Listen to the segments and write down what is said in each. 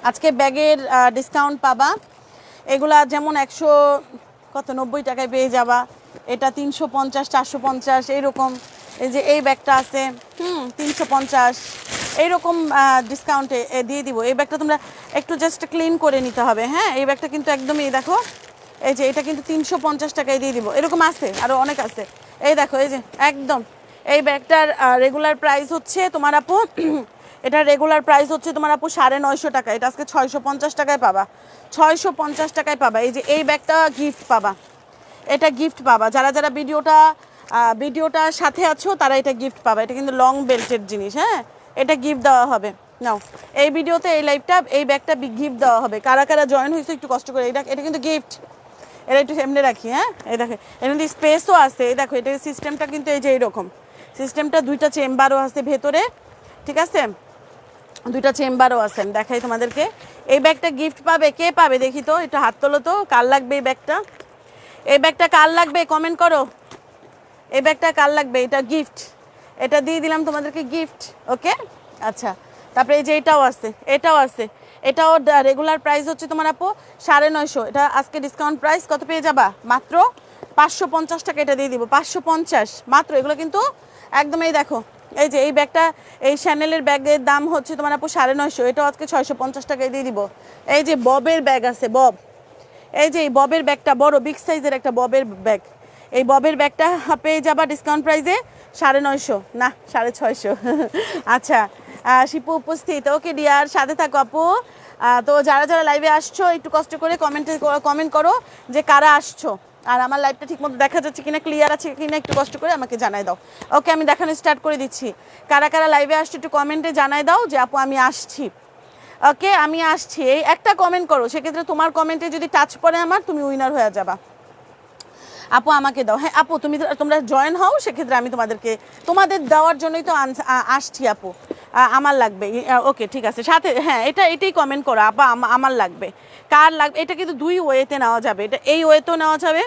আজকে ব্যাগের ডিসকাউন্ট পাবা। এগুলা যেমন 190 টাকায় পেয়ে যাবা, এটা 350 450 এইরকম। এই যে এই ব্যাগটা আছে 350 এইরকম ডিসকাউন্টে দিয়ে দিব। এই ব্যাগটা তোমরা একটু জাস্ট ক্লিন করে নিতে হবে। হ্যাঁ, এই ব্যাগটা কিন্তু একদমই দেখো, এই যে এটা কিন্তু 350 টাকায় দিয়ে দিব। এরকম আছে আরও অনেক আছে। এই দেখো, এই যে একদম এই ব্যাগটার রেগুলার প্রাইস হচ্ছে তোমার আপু এটার রেগুলার প্রাইস হচ্ছে তোমার আপু 950 টাকা। এটা আজকে 650 টাকায় পাবা, 650 টাকায় পাবা। এই যে এই ব্যাগটা গিফট পাবা, এটা গিফট পাবা। যারা যারা ভিডিওটার সাথে আছো তারা এটা গিফট পাবা। এটা কিন্তু লং বেল্টের জিনিস। হ্যাঁ, এটা গিফট দেওয়া হবে। নাও, এই ভিডিওতে এই লাইভটা এই ব্যাগটা গিফট দেওয়া হবে। কারা কারা জয়েন হয়েছে একটু কষ্ট করে, এটা কিন্তু গিফট। এটা একটু সামনে রাখি। হ্যাঁ, এই দেখো এর মধ্যে স্পেসও আছে। এই দেখো এটা সিস্টেমটা কিন্তু এই যে এইরকম সিস্টেমটা, দুইটা চেম্বারও আছে ভেতরে, ঠিক আছে, দুইটা চেম্বারও আছে। আমি দেখাই তোমাদেরকে। এই ব্যাগটা গিফট পাবে। কে পাবে দেখি তো, একটু হাত তোলো তো, কার লাগবে এই ব্যাগটা? এই ব্যাগটা কার লাগবে কমেন্ট করো। এই ব্যাগটা কার লাগবে? এটা গিফট, এটা দিয়ে দিলাম তোমাদেরকে গিফট। ওকে, আচ্ছা। তারপরে এই যে এটাও আছে, এটাও আছে। এটাও রেগুলার প্রাইস হচ্ছে তোমার আপু 950। এটা আজকে ডিসকাউন্ট প্রাইস কত পেয়ে যাবা? মাত্র 550 টাকা এটা দিয়ে দিব। 550 মাত্র। এগুলো কিন্তু একদম এই দেখো, এই যে এই ব্যাগটা, এই শ্যানেলের ব্যাগের দাম হচ্ছে তোমার আপু 950। এটাও আজকে 650 টাকায় দিয়ে দিব। এই যে ববের ব্যাগ আছে, বব, এই যে এই ববের ব্যাগটা বড় বিগ সাইজের একটা ববের ব্যাগ। এই ববের ব্যাগটা পেয়ে যাবা ডিসকাউন্ট প্রাইসে 950 না 650। আচ্ছা, শিপু উপস্থিত। ওকে ডিয়ার, সাথে থাকো আপু। তো যারা যারা লাইভে আসছো একটু কষ্ট করে কমেন্ট করো যে কারা আসছো, আর আমার লাইভটা ঠিকমতো দেখা যাচ্ছে কিনা, ক্লিয়ার আছে কিনা একটু কষ্ট করে আমাকে জানাই দাও। ওকে, আমি দেখানো স্টার্ট করে দিচ্ছি। কারা কারা লাইভে আসছো একটু কমেন্টে জানাই দাও যে আপু আমি আসছি। ওকে, আমি আসছি। এই একটা কমেন্ট করো, সেক্ষেত্রে তোমার কমেন্টে যদি টাচ পড়ে আমার, তুমি উইনার হয়ে যাবা। আপু আমাকে দাও। হ্যাঁ আপু, তোমরা জয়েন হও, সেক্ষেত্রে আমি তোমাদের দেওয়ার জন্যই তো আসছি আপু। আমার লাগবে। ওকে ঠিক আছে, সাথে হ্যাঁ এটাই কমেন্ট করো আপু, আমার লাগবে। কার লাগবে? এটা কিন্তু দুই ওয়েতে নেওয়া যাবে। এটা এই ওয়েতেও নেওয়া যাবে,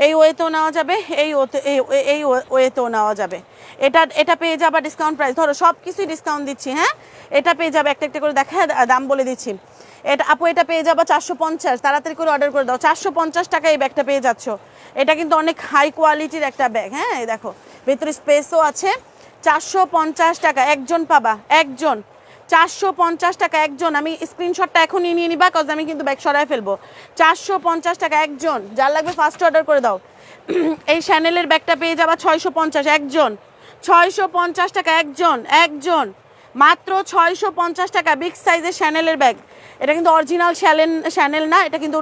এই ওয়েতেও নেওয়া যাবে, এই ওয়েতেও নেওয়া যাবে। এটা পেয়ে যাবে ডিসকাউন্ট প্রাইস। ধরো সব কিছুই ডিসকাউন্ট দিচ্ছি। হ্যাঁ, এটা পেয়ে যাবে, একটা একটা করে দেখা দাম বলে দিচ্ছি। এটা আপু এটা পেয়ে যাবো 450। তাড়াতাড়ি করে অর্ডার করে দাও। 450 টাকা এই ব্যাগটা পেয়ে যাচ্ছ। এটা কিন্তু অনেক হাই কোয়ালিটির একটা ব্যাগ। হ্যাঁ, এই দেখো ভেতরে স্পেসও আছে। 450 টাকা একজন পাবা, একজন। 450 টাকা একজন। আমি স্ক্রিনশটটা এখনই নিয়ে নিবা, কজ আমি কিন্তু ব্যাগ সরাই ফেলবো। 450 টাকা একজন। যার লাগবে ফার্স্ট অর্ডার করে দাও। এই শ্যানেলের ব্যাগটা পেয়ে যাবা 650 একজন। 650 টাকা একজন, একজন মাত্র 650 টাকা। বিগ সাইজের শ্যানেলের ব্যাগ। এটা কিন্তু অরিজিনাল শ্যানেল না, এটা কিন্তু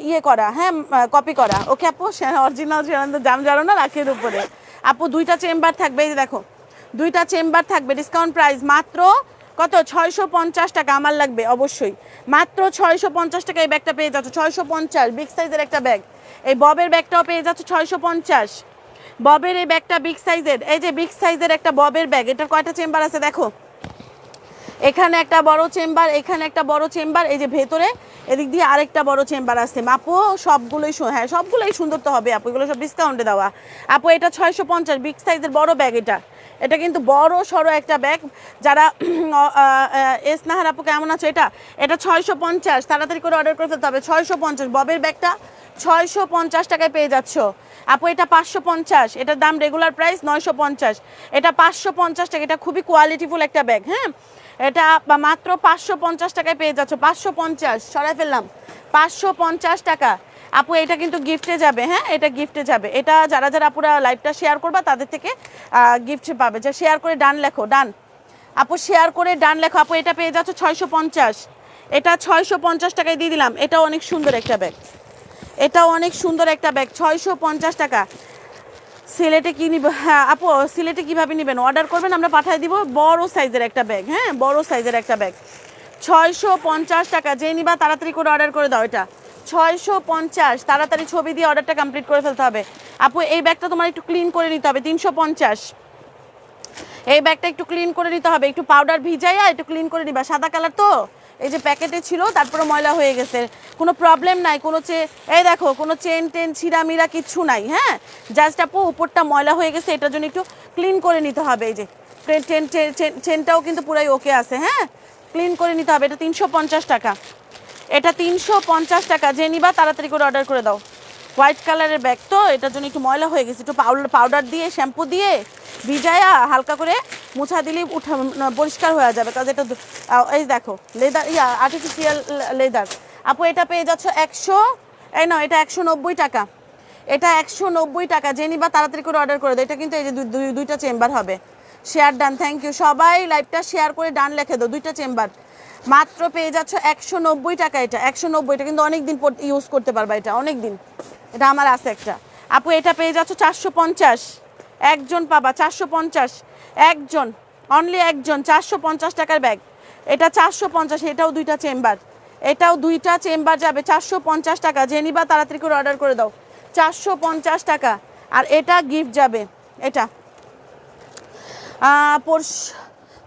ইয়ে করা, হ্যাঁ কপি করা। ওকে আপু, অরিজিনাল শ্যানেল তো দাম জানো না, রাখের উপরে। আপু দুইটা চেম্বার থাকবে, এই যে দেখো দুইটা চেম্বার থাকবে। ডিসকাউন্ট প্রাইস মাত্র কত? 650 টাকা। আমার লাগবে অবশ্যই। মাত্র 650 টাকা এই ব্যাগটা পেয়ে যাচ্ছ। 650 বিগ সাইজের একটা ব্যাগ। এই ববের ব্যাগটাও পেয়ে যাচ্ছ 650। ববের এই ব্যাগটা বিগ সাইজের, এই যে বিগ সাইজের একটা ববের ব্যাগ। এটার কয়টা চেম্বার আছে দেখো, এখানে একটা বড় চেম্বার, এখানে একটা বড় চেম্বার, এই যে ভেতরে এদিক দিয়ে আরেকটা বড় চেম্বার আছে। আপু সবগুলোই হ্যাঁ সবগুলোই সুন্দর তো হবে আপু, এগুলো সব ডিসকাউন্টে দেওয়া। আপু এটা 650 বিগ সাইজের বড় ব্যাগ। এটা কিন্তু বড় সড়ো একটা ব্যাগ। যারা নাহার আপু কেমন আছে? এটা 650। তাড়াতাড়ি করে অর্ডার করে ফেলতে হবে। 650 ববের ব্যাগটা 650 টাকায় পেয়ে যাচ্ছ আপু। এটা 550, এটার দাম রেগুলার প্রাইস 950। এটা 550 টাকা। এটা খুবই কোয়ালিটিফুল একটা ব্যাগ। হ্যাঁ, এটা মাত্র 550 টাকায় পেয়ে যাচ্ছ। 550 সরাই ফেললাম, 550 টাকা আপু। এটা কিন্তু গিফটে যাবে। হ্যাঁ, এটা গিফটে যাবে। এটা যারা যারা আপুরা লাইভটা শেয়ার করবা তাদের থেকে গিফট পাবে। যা শেয়ার করে ডান লেখো, ডান আপু, শেয়ার করে ডান লেখো আপু। এটা পেয়ে যাচ্ছ 650। এটা 650 টাকায় দিয়ে দিলাম। এটাও অনেক সুন্দর একটা ব্যাগ, এটাও অনেক সুন্দর একটা ব্যাগ। 650 টাকা। সিলেটে কি নিব? হ্যাঁ আপু, সিলেটে কীভাবে নেবেন? অর্ডার করবেন, আমরা পাঠিয়ে দিব। বড় সাইজের একটা ব্যাগ। হ্যাঁ, বড় সাইজের একটা ব্যাগ। 650 টাকা। যে নিবা তাড়াতাড়ি করে অর্ডার করে দাও। এটা 650। তাড়াতাড়ি ছবি দিয়ে অর্ডারটা কমপ্লিট করে ফেলতে হবে আপু। এই ব্যাগটা তোমার একটু ক্লিন করে নিতে হবে। 350। এই ব্যাগটা একটু ক্লিন করে নিতে হবে, একটু পাউডার ভিজাইয়া একটু ক্লিন করে নিবা। সাদা কালার তো, এই যে প্যাকেটে ছিল, তারপরে ময়লা হয়ে গেছে। কোনো প্রবলেম নাই, এই দেখো কোনো চেন টেন ছিঁড়ামিরা কিচ্ছু নাই। হ্যাঁ, জাস্ট আপু উপরটা ময়লা হয়ে গেছে, এটার জন্য একটু ক্লিন করে নিতে হবে। এই যে চেনটাও কিন্তু পুরাই ওকে আছে, হ্যাঁ, ক্লিন করে নিতে হবে। এটা 350 টাকা, এটা 350 টাকা। যে নিবা তাড়াতাড়ি করে অর্ডার করে দাও। হোয়াইট কালারের ব্যাগ তো, এটার জন্য একটু ময়লা হয়ে গেছে, একটু পাউডার দিয়ে শ্যাম্পু দিয়ে ভিজায়া হালকা করে মুছা দিলেই পরিষ্কার হয়ে যাবে। কাজ এটা এই দেখো লেদার, আর্টিফিশিয়াল লেদার। আপু এটা পেয়ে যাচ্ছ 100, এই নাও এটা 190 টাকা, এটা 190 টাকা। যে নিবা তাড়াতাড়ি করে অর্ডার করে দাও। এটা কিন্তু এই যে দুইটা চেম্বার হবে। Share done, thank you. সবাই লাইভটা শেয়ার করে ডান লিখে দাও, দুইটা চেম্বার মাত্র পেয়ে যাচ্ছ 190 টাকা। এটা 190, এটা কিন্তু অনেক দিন ইউজ করতে পারবা, এটা অনেক দিন, এটা আমার আছে একটা। আপু এটা পেয়ে যাচ্ছ 450, একজন পাবা 450, একজন, অনলি একজন, 450 টাকার ব্যাগ। এটা 450, এটাও দুইটা চেম্বার, এটাও দুইটা চেম্বার যাবে 450 টাকা। যে নিবা তাড়াতাড়ি করে অর্ডার করে দাও, 450 টাকা। আর এটা গিফট যাবে। এটা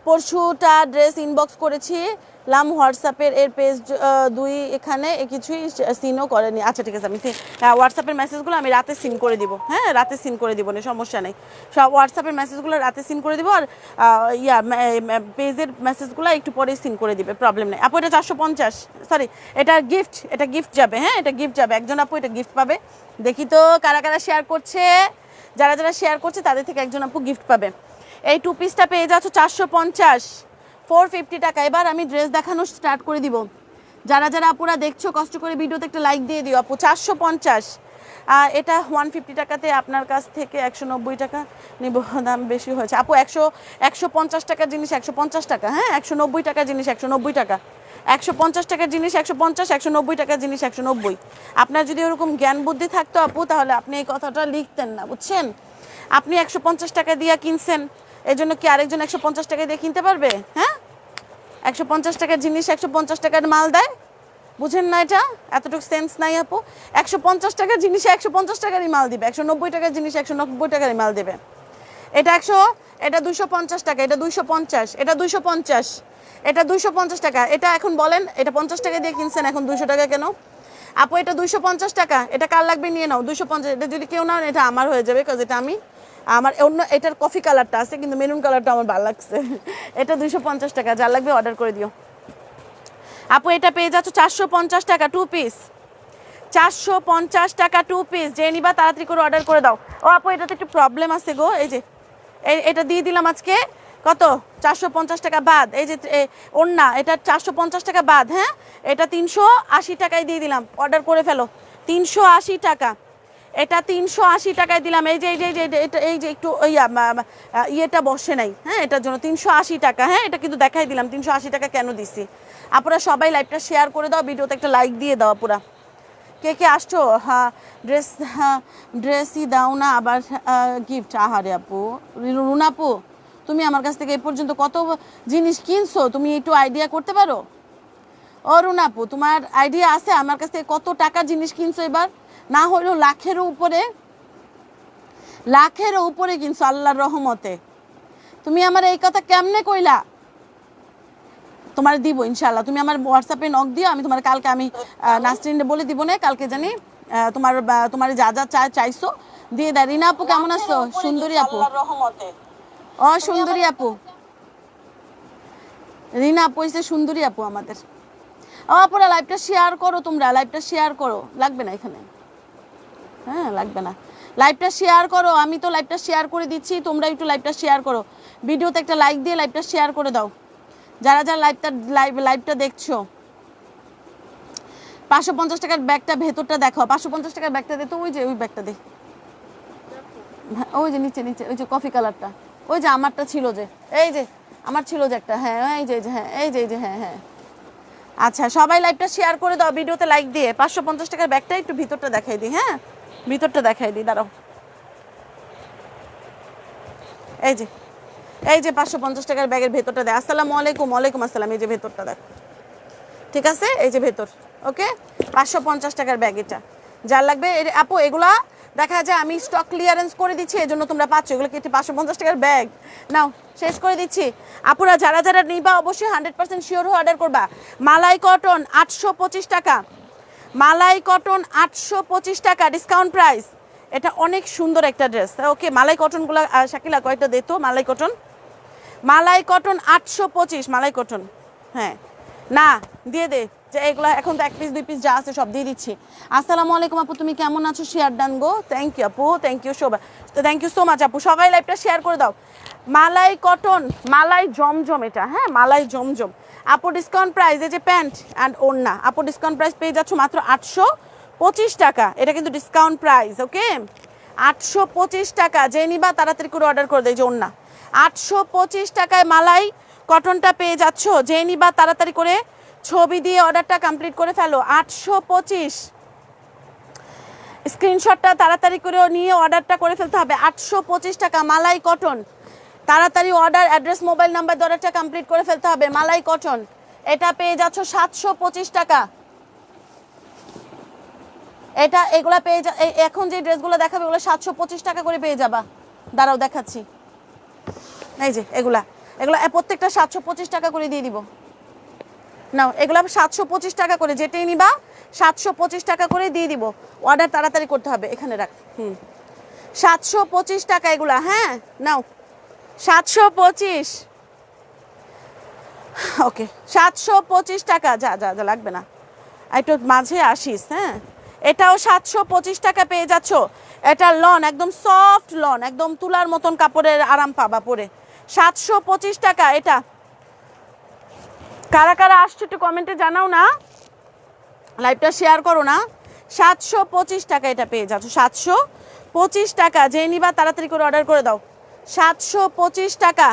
পরশুটা ড্রেস ইনবক্স করেছি লাম হোয়াটসঅ্যাপের এর পেজ 2 এখানে কিছুই সিনও করেনি। আচ্ছা ঠিক আছে, আমি হোয়াটসঅ্যাপের মেসেজগুলো আমি রাতে সিন করে দিব, হ্যাঁ রাতে সিন করে দিব, না সমস্যা নেই। সব হোয়াটসঅ্যাপের মেসেজগুলো রাতে সিন করে দিব, আর পেজের মেসেজগুলো একটু পরে সিন করে দিবে, প্রবলেম নেই। আপু এটা 450, সরি এটা গিফট, এটা গিফট যাবে, হ্যাঁ এটা গিফট যাবে। একজন আপু এটা গিফট পাবে। দেখি তো কারা কারা শেয়ার করছে, যারা যারা শেয়ার করছে তাদের থেকে একজন আপু গিফট পাবে। এই 2 পিসটা পেয়ে যাচ্ছ 450, 450 টাকা। এবার আমি ড্রেস দেখানো স্টার্ট করে দিব। যারা যারা আপুরা দেখছো কষ্ট করে ভিডিওতে একটা লাইক দিয়ে দিও। আপু 450, এটা 150 টাকাতে আপনার কাছ থেকে 190 টাকা নিব, দাম বেশি হয়েছে। আপু 150 টাকার জিনিস 150 টাকা, হ্যাঁ 190 টাকার জিনিস 190 টাকা, 150 টাকার জিনিস 150, 190 টাকার জিনিস 190। আপনার যদি ওরকম জ্ঞান বুদ্ধি থাকতো আপু, তাহলে আপনি এই কথাটা লিখতেন না, বুঝছেন। আপনি 150 টাকা দিয়ে কিনছেন, এই জন্য কি আরেকজন 150 টাকা দিয়ে কিনতে পারবে? হ্যাঁ 150 টাকার জিনিস 150 টাকার মাল দেয়, বুঝেন না? এটা এতটুকু সেন্স নাই আপু। 150 টাকার জিনিসে 150 টাকারই মাল দিবে, 190 টাকার জিনিস 190 টাকারই মাল দেবে। এটা 100, এটা 250 টাকা, এটা 250, এটা 250, এটা 250 টাকা। এটা এখন বলেন, এটা 50 টাকা দিয়ে কিনছেন, এখন 200 টাকা কেন? আপু এটা 250 টাকা, এটা কার লাগবে নিয়ে নাও 250। এটা যদি কেউ নাও এটা আমার হয়ে যাবে, কারণ এটা আমি আমার অন্য, এটার কফি কালারটা আছে কিন্তু মেরুন কালারটা আমার ভালো লাগছে। এটা 250 টাকা, যার লাগবে অর্ডার করে দিও। আপু এটা পেয়ে যাচ্ছ 450 টাকা 2 পিস, 450 টাকা 2 পিস। যে নিবা তাড়াতাড়ি করে অর্ডার করে দাও। ও আপু এটাতে একটু প্রবলেম আছে গো, এই যে এটা দিয়ে দিলাম আজকে কত 450 টাকা বাদ। এই যে ওড়না, এটা 450 টাকা বাদ, হ্যাঁ এটা 380 টাকায় দিয়ে দিলাম, অর্ডার করে ফেলো। 380 টাকা, এটা 380 টাকায় দিলাম। এই যে এই যে একটু ইয়েটা বসে নাই, হ্যাঁ এটার জন্য 380 টাকা। হ্যাঁ এটা কিন্তু দেখাই দিলাম 380 টাকা কেন দিছি। আপুরা সবাই লাইভটা শেয়ার করে দাও, ভিডিওতে একটা লাইক দিয়ে দাও। আপুরা কে কে আসছো? হ্যাঁ ড্রেসই দাও না আবার গিফট। আহারে আপু, রুনা আপু তুমি আমার কাছ থেকে এই পর্যন্ত কত জিনিস কিনছো, তুমি একটু আইডিয়া করতে পারো? ও রুনা আপু তোমার আইডিয়া আছে আমার কাছ থেকে কত টাকার জিনিস কিনছো এবার? না হলেও লাখেরও উপরে কিনছো আল্লাহর রহমতে। তুমি আমার এই কথা কেমনে কইলা? তোমার দিব ইনশাল্লাহ, তুমি আমার হোয়াটসঅ্যাপে নক দিও, আমি তোমার কালকে আমি নাসরিনে বলে দিব না, কালকে জানি তোমার যা যা চাইছো দিয়ে দেয়। রিনা আপু কেমন আছো? সুন্দরী আপু, ও সুন্দরী আপু, রিনা আপু এসে সুন্দরী আপু আমাদের। ও আপুরা লাইভটা শেয়ার করো, তোমরা লাইভটা শেয়ার করো, লাগবে না এখানে, হ্যাঁ লাগবে না, লাইভটা শেয়ার করো। আমি তো লাইভটা শেয়ার করে দিচ্ছি, তোমরা একটু লাইভটা শেয়ার করো, ভিডিওতে একটা লাইক দিয়ে লাইভটা শেয়ার করে দাও। যারা যারা লাইভটা দেখছো 550 টাকার ব্যাগটা ভেতরটা দেখো, 550 টাকার ব্যাগটা দে তো, ওই যে ওই ব্যাগটা দে, ওই যে নিচে ওই যে কফি কালারটা, ওই যে আমারটা ছিল যে, এই যে আমার ছিল যে একটা, হ্যাঁ এই যে হ্যাঁ এই যে হ্যাঁ হ্যাঁ। আচ্ছা সবাই লাইভটা শেয়ার করে দাও, ভিডিওতে লাইক দিয়ে। 550 টাকার ব্যাগটা একটু ভিতরটা দেখাই দিই, হ্যাঁ ভিতরটা দেখাই দিই, দাঁড়াও। এই যে 550 টাকার ব্যাগের ভেতরটা দেয়। আসসালামু আলাইকুম। ওয়ালাইকুম আসসালাম। এই যে ভেতরটা দেখ, ঠিক আছে এই যে ভেতর, ওকে 550 টাকার ব্যাগ। এটা যার লাগবে আপু, এগুলা দেখা যায় আমি স্টক ক্লিয়ারেন্স করে দিচ্ছি, এই জন্য তোমরা পাচ্ছ। এগুলো কি 550 টাকার ব্যাগ? নাও শেষ করে দিচ্ছি। আপুরা যারা যারা নিবা অবশ্যই 100% শিওর হয়ে অর্ডার করবা। মালাই কটন 825 টাকা, মালাই কটন 825 টাকা ডিসকাউন্ট প্রাইস। এটা অনেক সুন্দর একটা ড্রেস, ওকে মালাই কটনগুলো শাকিলা কয়টা দে তো, মালাই কটন মালাই কটন 825, মালাই কটন। হ্যাঁ না দিয়ে দে, যে এগুলো এখন তো 1 পিস 2 পিস যা আছে সব দিয়ে দিচ্ছি। আসসালামু আলাইকুম আপু, তুমি কেমন আছো? শেয়ার ডান গো, থ্যাংক ইউ আপু, thank you thank you so much আপু। সবাই লাইভটা শেয়ার করে দাও। মালাই কটন, মালাই জমজম এটা, হ্যাঁ মালাই জমজম। আপু ডিসকাউন্ট প্রাইস, এই যে প্যান্ট অ্যান্ড ওড়না, আপু ডিসকাউন্ট প্রাইস পেয়ে যাচ্ছ মাত্র 825 টাকা। এটা কিন্তু ডিসকাউন্ট প্রাইস, ওকে 825 টাকা। যে নিবা তাড়াতাড়ি করে অর্ডার করে দেয়। যে ওড়না 825 টাকায় মালাই কটনটা পেয়ে যাচ্ছ। যে নিবা তাড়াতাড়ি করে ছবি দিয়ে অর্ডারটা কমপ্লিট করে ফেলো। 825 স্ক্রিনশটটা তাড়াতাড়ি করে নিয়ে অর্ডারটা করে ফেলতে হবে। 825 টাকা মালাই কটন, তাড়াতাড়ি অর্ডার, অ্যাড্রেস, মোবাইল নাম্বার দিয়ে অর্ডারটা কমপ্লিট করে ফেলতে হবে। মালাই কটন এটা পেয়ে যাচ্ছ 725 টাকা। এটা এগুলা পেয়ে এখন যে ড্রেসগুলো দেখাবে ওগুলো 725 টাকা করে পেয়ে যাবা। দাঁড়াও দেখাচ্ছি, এই যে এগুলা এগুলা প্রত্যেকটা 725 টাকা করে দিয়ে দিব। নাও এগুলা 725 টাকা করে, যেটাই নিবা 725 টাকা করে দিয়ে দিব। অর্ডার তাড়াতাড়ি করতে হবে, এখানে রাখ। 725 টাকা এগুলা, হ্যাঁ নাও 725, ওকে 725 টাকা। যা যা যা লাগবে না, একটু মাঝে আসিস। হ্যাঁ এটাও 725 টাকা পেয়ে যাচ্ছ। এটা লন, একদম সফট লন, একদম তুলার মতন কাপড়ের, আরাম পাবা পরে। 725 টাকা এটা। কারা কারা আসছো একটু কমেন্টে জানাও না, লাইভটা শেয়ার করো না। 725 টাকা এটা পেয়ে যাচ্ছ, 725 টাকা। যে নিবা তাড়াতাড়ি করে অর্ডার করে দাও। 725 টাকা।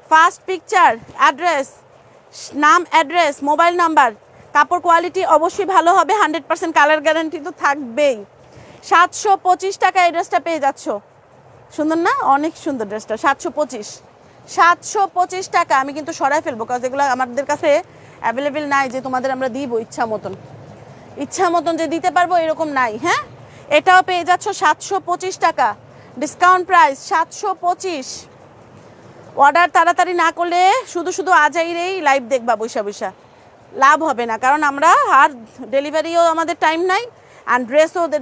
ফার্স্ট পিকচার, অ্যাড্রেস, নাম, অ্যাড্রেস, মোবাইল নাম্বার, কাপড় কোয়ালিটি অবশ্যই ভালো হবে, 100% কালার গ্যারান্টি তো থাকবেই। 725 টাকা এই ড্রেসটা পেয়ে যাচ্ছ। সুন্দর না? অনেক সুন্দর ড্রেসটা। 725 টাকা। আমি কিন্তু সরাই ফেলবো, কারণ এগুলো আমাদের কাছে অ্যাভেলেবেল নাই যে তোমাদের আমরা দিব ইচ্ছা মতন যে দিতে পারবো এরকম নাই। হ্যাঁ এটাও পেয়ে যাচ্ছ 725 টাকা, ডিসকাউন্ট প্রাইস 725। অর্ডার তাড়াতাড়ি না করলে শুধু শুধু আজাইরেই লাইভ দেখবা বৈশা বৈশা, লাভ হবে না। কারণ আমরা আর ডেলিভারিও আমাদের টাইম নাই, আর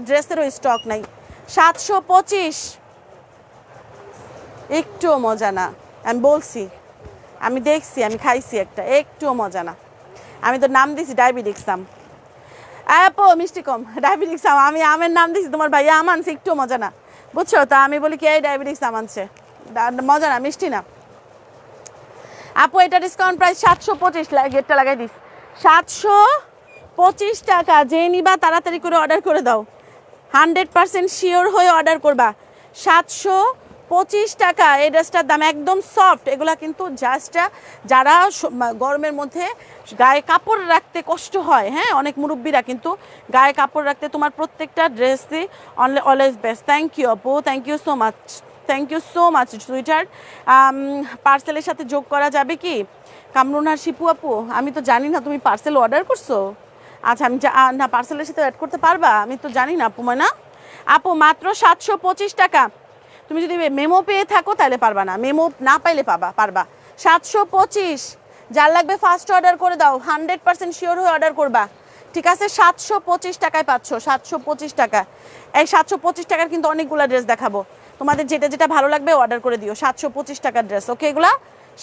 ড্রেসেরও স্টক নাই। 725 একটুও মজা না, আমি বলছি, আমি দেখছি, আমি খাইছি একটা, একটুও মজা না। আমি তো নাম দিছি ডায়াবেটিক্স আম, আপো মিষ্টি কম, ডায়াবেটিক্স আম। আমি আমের নাম দিছি, তোমার ভাইয়া আম আনছে, একটুও মজা না, বুঝছো? তা আমি বলি কি এই ডায়াবেটিক্স আম আনছে, মজা না, মিষ্টি না। আপু এটা ডিসকাউন্ট প্রাইস 725, গেটটা লাগাই দিস। 725 টাকা। যে নিবা তাড়াতাড়ি করে অর্ডার করে দাও, 100% শিওর হয়ে অর্ডার করবা। 725 টাকা এই ড্রেসটার দাম, একদম সফট। এগুলা কিন্তু জাস্ট যারা গরমের মধ্যে গায়ে কাপড় রাখতে কষ্ট হয়, হ্যাঁ অনেক মুরব্বীরা কিন্তু গায়ে কাপড় রাখতে, তোমার প্রত্যেকটা ড্রেসই অলওয়েজ বেস্ট। থ্যাংক ইউ আপু, thank you so much, thank you so much sweeter. পার্সেলের সাথে যোগ করা যাবে কি কামরুন আর শিপু আপু? আমি তো জানি না তুমি পার্সেল অর্ডার করছো। আচ্ছা আমি না পার্সেলের সাথে অ্যাড করতে পারবা, আমি তো জানি না আপু। না আপু মাত্র 725 টাকা। তুমি যদি মেমো পেয়ে থাকো তাহলে পারবা না, মেমো না পাইলে পারবা। 725, যার লাগবে ফার্স্ট অর্ডার করে দাও, 100% শিওর হয়ে অর্ডার করবা, ঠিক আছে? 725 টাকায় পাচ্ছ, 725 টাকা। এই 725 টাকার কিন্তু অনেকগুলো ড্রেস দেখাবো, তোমাদের যেটা যেটা ভালো লাগবে অর্ডার করে দিও। 725 টাকার ড্রেস, ওকে এগুলা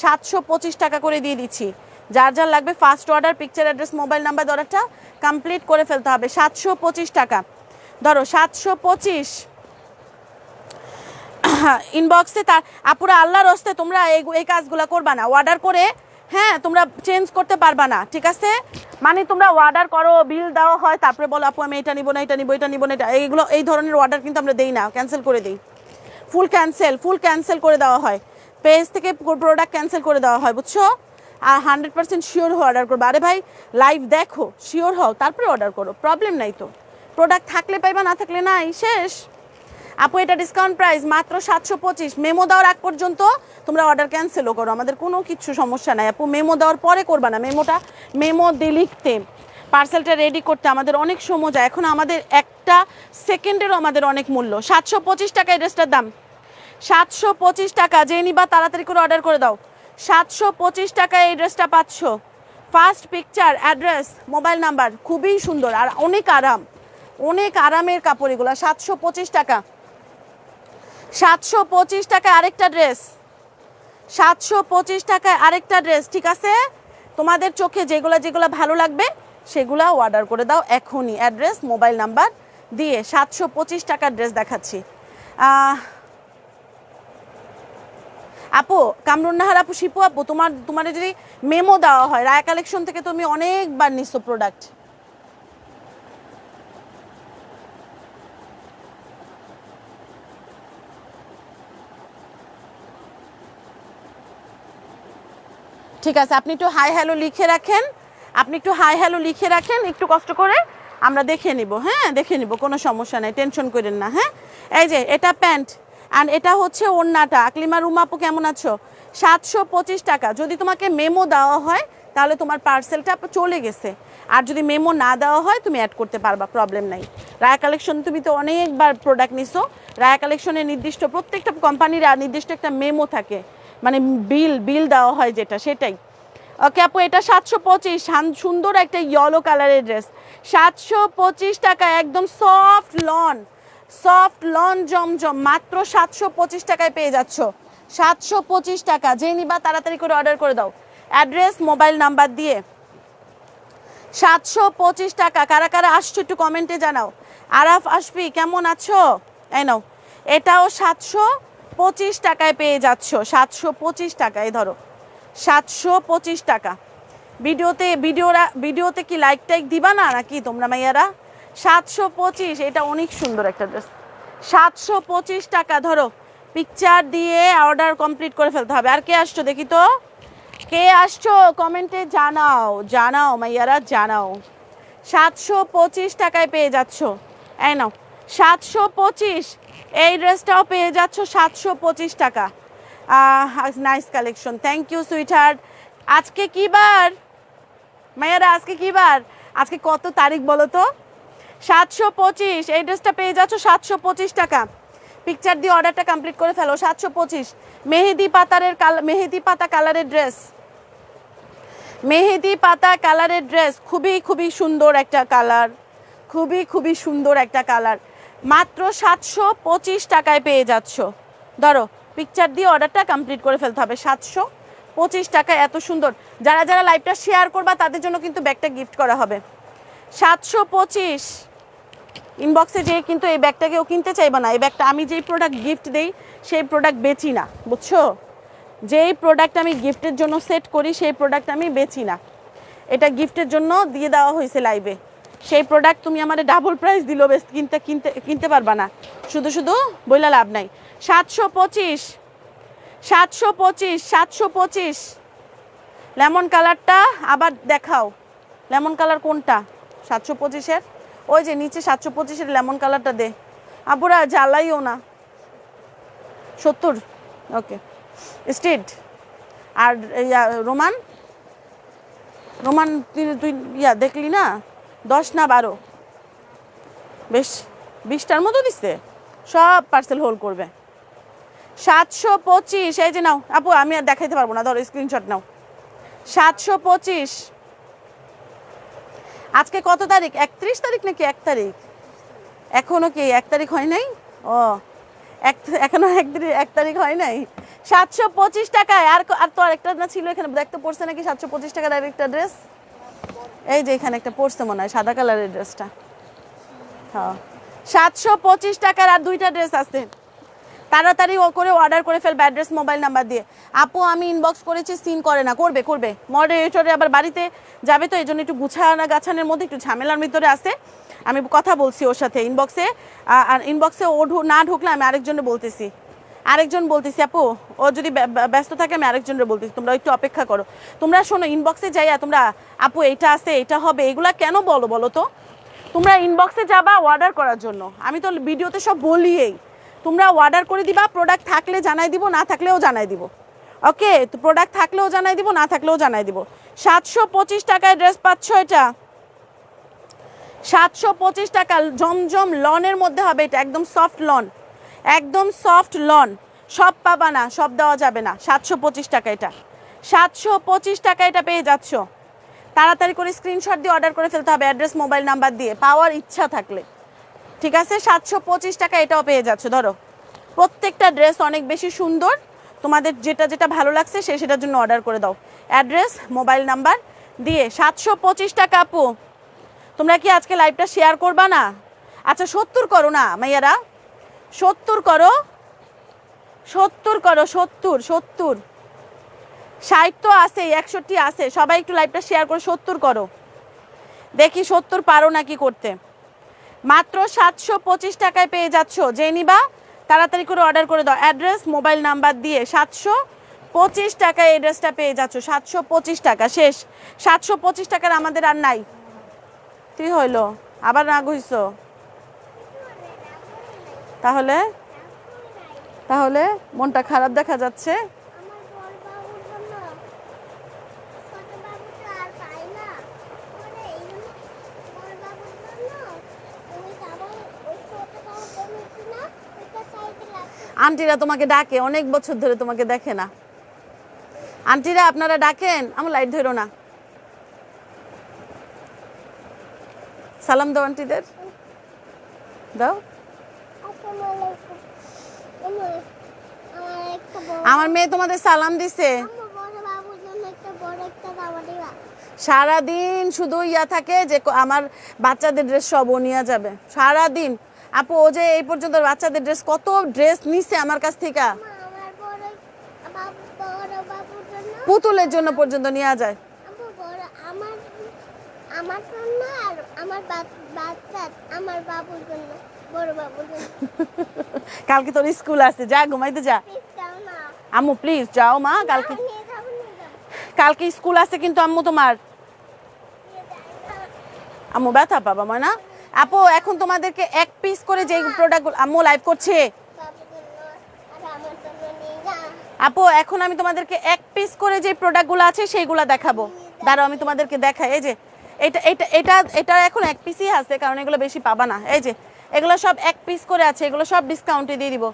725 টাকা করে দিয়ে দিচ্ছি। যার যার লাগবে first order, picture, address, mobile number, অর্ডারটা কমপ্লিট করে ফেলতে হবে। 725 টাকা ধরো, 725। ইনবক্সে তার আপুরা আল্লাহর হস্তে তোমরা এই কাজগুলো করবা না, অর্ডার করে হ্যাঁ তোমরা চেঞ্জ করতে পারবা না, ঠিক আছে? মানে তোমরা অর্ডার করো, বিল দেওয়া হয়, তারপরে বলো আপু আমি এটা নিবো না, এটা নিবো, এটা নিবো না, এটা এইগুলো, এই ধরনের অর্ডার কিন্তু আমরা দেই না, ক্যান্সেল করে দিই। ফুল ক্যান্সেল করে দেওয়া হয়, পেজ থেকে প্রোডাক্ট ক্যান্সেল করে দেওয়া হয়, বুঝছো? আর 100% শিওর হয়ে অর্ডার করবো। আরে ভাই লাইভ দেখো, শিওর হও, তারপরে অর্ডার করো, প্রবলেম নাই তো। প্রোডাক্ট থাকলে পাইবা, না থাকলে নাই, শেষ। আপু এটা ডিসকাউন্ট প্রাইস মাত্র 725। মেমো দেওয়ার আগ পর্যন্ত তোমরা অর্ডার ক্যান্সেলও করো, আমাদের কোনো কিছু সমস্যা নাই আপু। মেমো দেওয়ার পরে করবা না, মেমো দিয়ে লিখতে, পার্সেলটা রেডি করতে আমাদের অনেক সময় যায়। এখন আমাদের একটা সেকেন্ডেরও আমাদের অনেক মূল্য। 725 টাকা এই ড্রেসটার দাম, 725 টাকা। যে নিবা তাড়াতাড়ি করে অর্ডার করে দাও। 725 টাকা এই ড্রেসটা পাচ্ছ। First picture, address, mobile number, খুবই সুন্দর আর অনেক আরামের কাপড় এগুলো। 725 টাকা, 725 টাকা আরেকটা ড্রেস, 725 টাকায় আরেকটা ড্রেস, ঠিক আছে? তোমাদের চোখে যেগুলো যেগুলো ভালো লাগবে সেগুলো অর্ডার করে দাও এখনই, অ্যাড্রেস মোবাইল নাম্বার দিয়ে। 725 টাকার ড্রেস দেখাচ্ছি। আপু কামরুন নাহার আপু, শিপু আপু, তোমার যদি মেমো দেওয়া হয়, রায়া কালেকশন থেকে তুমি অনেকবার নিচ্ছ প্রোডাক্ট। ঠিক আছে, আপনি একটু হাই হ্যালো লিখে রাখেন, একটু কষ্ট করে আমরা দেখে নিব। হ্যাঁ, দেখে নিব, কোনো সমস্যা নাই, টেনশন করেন না। হ্যাঁ, এই যে এটা প্যান্ট অ্যান্ড এটা হচ্ছে ওড়নাটা। আকলিমা রুমা আপু কেমন আছো? 725 টাকা। যদি তোমাকে মেমো দেওয়া হয় তাহলে তোমার পার্সেলটা চলে গেছে, আর যদি মেমো না দেওয়া হয় তুমি অ্যাড করতে পারবা, প্রবলেম নাই। রায়া কালেকশন তুমি তো অনেকবার প্রোডাক্ট নিছো। রায়া কালেকশনের নির্দিষ্ট প্রত্যেকটা কোম্পানির নির্দিষ্ট একটা মেমো থাকে, মানে বিল দেওয়া হয় যেটা, সেটাই। ওকে আপু, এটা 725, সুন্দর একটা ইয়েলো কালারের ড্রেস। 725 টাকা, একদম সফট লন জমজম, মাত্র 725 টাকায় পেয়ে যাচ্ছ। 725 টাকা, যে নিবা তাড়াতাড়ি করে অর্ডার করে দাও, অ্যাড্রেস মোবাইল নাম্বার দিয়ে। 725 টাকা। কারা কারা আসছো একটু কমেন্টে জানাও। আরাফ আশফি কেমন আছো? এই নাও, এটাও 725 টাকায় পেয়ে যাচ্ছ। 725 টাকায়, ধরো 725 টাকা। ভিডিওতে কি লাইক টাইক দিবা না নাকি তোমরা মাইয়ারা? 725, এটা অনেক সুন্দর একটা ড্রেস। 725 টাকা, ধরো পিকচার দিয়ে অর্ডার কমপ্লিট করে ফেলতে হবে। আর কে আসছো দেখি তো, কে আসছো কমেন্টে জানাও মাইয়ারা, জানাও। 725 টাকায় পেয়ে যাচ্ছ। এই নাও 725, এই ড্রেসটাও পেয়ে যাচ্ছ 725 টাকা। Nice collection, thank you sweetheart. আজকে কি বার মাইয়ারা? আজকে কি বার? আজকে কত তারিখ বলো তো? 725, এই ড্রেসটা পেয়ে যাচ্ছ 725 টাকা। পিকচার দিয়ে অর্ডারটা কমপ্লিট করে ফেলো। 725, মেহেদি পাতা কালারের ড্রেস, মেহেদি পাতা কালারের ড্রেস, খুবই সুন্দর একটা কালার, খুবই সুন্দর একটা কালার। মাত্র 725 টাকায় পেয়ে যাচ্ছ। ধরো পিকচার দিয়ে অর্ডারটা কমপ্লিট করে ফেলতে হবে। 725 টাকা, এত সুন্দর। যারা লাইভটা শেয়ার করবা তাদের জন্য কিন্তু ব্যাগটা গিফট করা হবে। 725, ইনবক্সে যেয়ে কিন্তু এই ব্যাগটা কেউ কিনতে চাইবা না। এই ব্যাগটা আমি যেই প্রোডাক্ট গিফট দেই সেই প্রোডাক্ট বেচি না, বুঝছো? যেই প্রোডাক্ট আমি গিফটের জন্য সেট করি সেই প্রোডাক্ট আমি বেচি না। এটা গিফটের জন্য দিয়ে দেওয়া হয়েছে লাইভে, সেই প্রোডাক্ট তুমি আমাদের ডাবল প্রাইস দিলেও বেশ কিনতে পারবা না, শুধু বইলা লাভ নাই। 725 লেমন কালারটা আবার দেখাও। লেমন কালার কোনটা 725-এর? ওই যে নিচে 725-এর লেমন কালারটা দে। আপুরা জ্বালাইও না। 70, ওকে। স্ট্রিট আর রোমান তুই দেখলি না 10 না 12, বেশ 20টার মতো দিচ্ছে, সব পার্সেল হোল্ড করবে। 725, এই যে নাও আপু, আমি আর দেখাইতে পারবো না, ধরো স্ক্রিনশট নাও। 725। আজকে কত তারিখ? 31 তারিখ নাকি 1 তারিখ? এখনো কি 1 তারিখ হয় নাই? ও, এখনো 1 তারিখ হয় নাই। 725 টাকায়। আর তো আরেকটা না ছিল এখানে, দেখতে পড়ছে নাকি 725 টাকার আরেকটা ড্রেস? এই যে এখানে একটা পড়ছে মনে হয়, সাদা কালারের ড্রেসটা। হ্যাঁ, 725 টাকার আর 2টা ড্রেস আছে। তাড়াতাড়ি করে অর্ডার করে ফেলবে, অ্যাড্রেস মোবাইল নাম্বার দিয়ে। আপু আমি ইনবক্স করেছি, সিন করে না। করবে মডারেটরে আবার বাড়িতে যাবে তো, এই জন্য একটু গাছানোর মধ্যে একটু ঝামেলার ভিতরে আছে। আমি কথা বলছি ওর সাথে ইনবক্সে, আর ইনবক্সে ও না ঢুকলে আমি আরেকজন বলতেছি আপু, ও যদি ব্যস্ত থাকে আমি আরেকজনের বলতেছি, তোমরা একটু অপেক্ষা করো। তোমরা শোনো, ইনবক্সে যাইয়া তোমরা আপু এইটা আছে, এটা হবে, এগুলা কেন বলো তো? তোমরা ইনবক্সে যাবা অর্ডার করার জন্য, আমি তো ভিডিওতে সব বলিই। তোমরা অর্ডার করে দিবা, প্রোডাক্ট থাকলে জানাই দিব, না থাকলেও জানাই দিব। ওকে, তো প্রোডাক্ট থাকলেও জানাই দিব, না থাকলেও জানাই দিব। 725 টাকায় ড্রেস পাচ্ছ এটা। 725 টাকা, জমজম লনের মধ্যে হবে এটা, একদম সফট লন। সব পাবা না, সব দেওয়া যাবে না। 725 টাকা এটা, 725 টাকা এটা পেয়ে যাচ্ছ। তাড়াতাড়ি করে স্ক্রিনশট দিয়ে অর্ডার করে ফেলতে হবে, অ্যাড্রেস মোবাইল নাম্বার দিয়ে, পাওয়ার ইচ্ছা থাকলে। ঠিক আছে, 725 টাকা এটাও পেয়ে যাচ্ছে। ধরো প্রত্যেকটা ড্রেস অনেক বেশি সুন্দর, তোমাদের যেটা যেটা ভালো লাগছে সেটার জন্য অর্ডার করে দাও। অ্যাড্রেস, মোবাইল নাম্বার দিয়ে 725 টাকা আপু। তোমরা কি আজকে লাইভটা শেয়ার করবা না? আচ্ছা 70 করো না মাইয়ারা, 70 করো, 70 করো, 70, 70, 60 তো আছে, 61 আছে, সবাই একটু লাইভটা শেয়ার করে 70 করো। দেখি 70 পারো নাকি করতে। মাত্র 725 টাকায় পেয়ে যাচ্ছ, যে নিবা তাড়াতাড়ি করে অর্ডার করে দাও। অ্যাড্রেস, মোবাইল নাম্বার দিয়ে 725 টাকায় এই ড্রেসটা পেয়ে যাচ্ছ। 725 টাকা, শেষ। 725 টাকার আমাদের আর নাই। কি হইলো, আবার রাগ হইছ? তাহলে তাহলে মনটা খারাপ দেখা যাচ্ছে। আন্টিরা তোমাকে ডাকে, অনেক বছর ধরে তোমাকে দেখে না। আন্টিরা আপনারা ডাকেন? আমার লাইট ধরো না, সালাম দাও আন্টিদের, দাও। আমার মেয়ে তোমাদের সালাম দিছে। সারাদিন শুধু ইয়া থাকে যে আমার বাচ্চাদের ড্রেস সব ও নিয়ে যাবে সারাদিন। আপু ও যে এই পর্যন্ত বাচ্চাদের ড্রেস, কত ড্রেস নিছে আমার কাছ থেকে, পুতুলের জন্য পর্যন্ত নিয়ে যায়। কালকে তোর স্কুল আছে, যা ঘুমাইতে যা। আম্মু প্লিজ যাও মা, কালকে কালকে স্কুল আছে কিন্তু আম্মু তোমার। আম্মু ব্যথা পাবা ময়না। আপু এখন তোমাদেরকে এক পিস করে যে প্রোডাক্টগুলো, আম্মু লাইভ করছে। আপু এখন আমি তোমাদেরকে এক পিস করে যে প্রোডাক্টগুলো আছে সেইগুলো দেখাবো। দাঁড়াও আমি তোমাদেরকে দেখাই। এই যে এটা এটা এটা এটা এখন এক পিসই আছে, কারণ এগুলো বেশি পাবা না। এই যে এগুলো সব এক পিস করে আছে, এগুলো সব ডিসকাউন্টে দিয়ে দিব।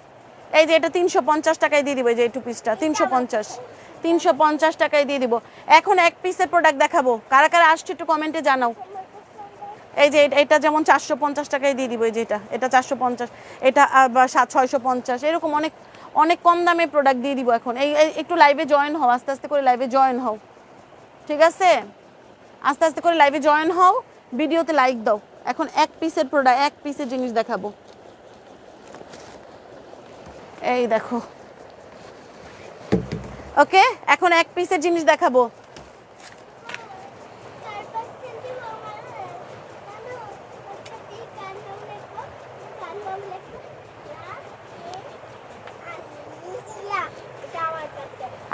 এই যে এটা 350 টাকায় দিয়ে দিব। এই যে এই টু পিসটা 350 টাকায় দিয়ে দিব। এখন এক পিসের প্রোডাক্ট দেখাবো, কারা কারা আসছে একটু কমেন্টে জানাও। এই যে এটা যেমন 450 টাকায় দিয়ে দিব। এই যে এটা 450, এটা 650, এরকম অনেক অনেক কম দামে প্রোডাক্ট দিয়ে দিব এখন। এই একটু লাইভে জয়েন হও, আস্তে আস্তে করে লাইভে জয়েন হও, ঠিক আছে? আস্তে আস্তে করে লাইভে জয়েন হও, ভিডিওতে লাইক দাও। এখন এক পিসের প্রোডাক্ট, এক পিসের জিনিস দেখাবো। এই দেখো, ওকে, এখন এক পিসের জিনিস দেখাবো।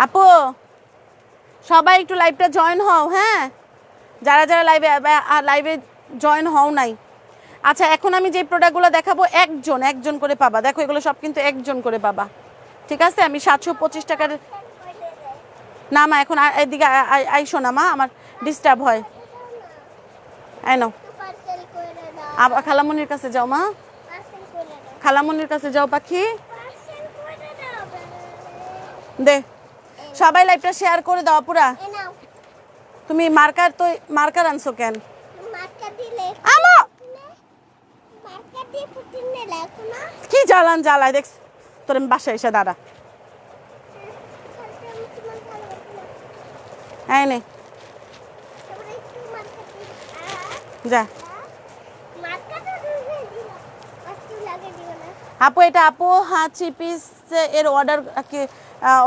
আপু সবাই একটু লাইভটা জয়েন হও, হ্যাঁ, যারা যারা লাইভে জয়েন হও নাই। আচ্ছা এখন আমি যে প্রোডাক্টগুলো দেখাবো একজন করে পাবা। দেখো এগুলো সব কিন্তু একজন করে পাবা, ঠিক আছে? আমি 725 টাকার, না মা এখন এদিকে আইসো না মা, আমার ডিস্টার্ব হয়। আই নাও, আবার খালামনির কাছে যাও মা, খালামনির কাছে যাও পাখি। দে সবাই লাইভটা শেয়ার করে দাও পুরা। তুমি মার্কার আনছো কেন? কি জ্বালান জ্বালায় দেখ তোর, বাসায় এসে দাঁড়া। এই নে যা। আপু এটা আপু, হ্যাঁ 3 পিস এর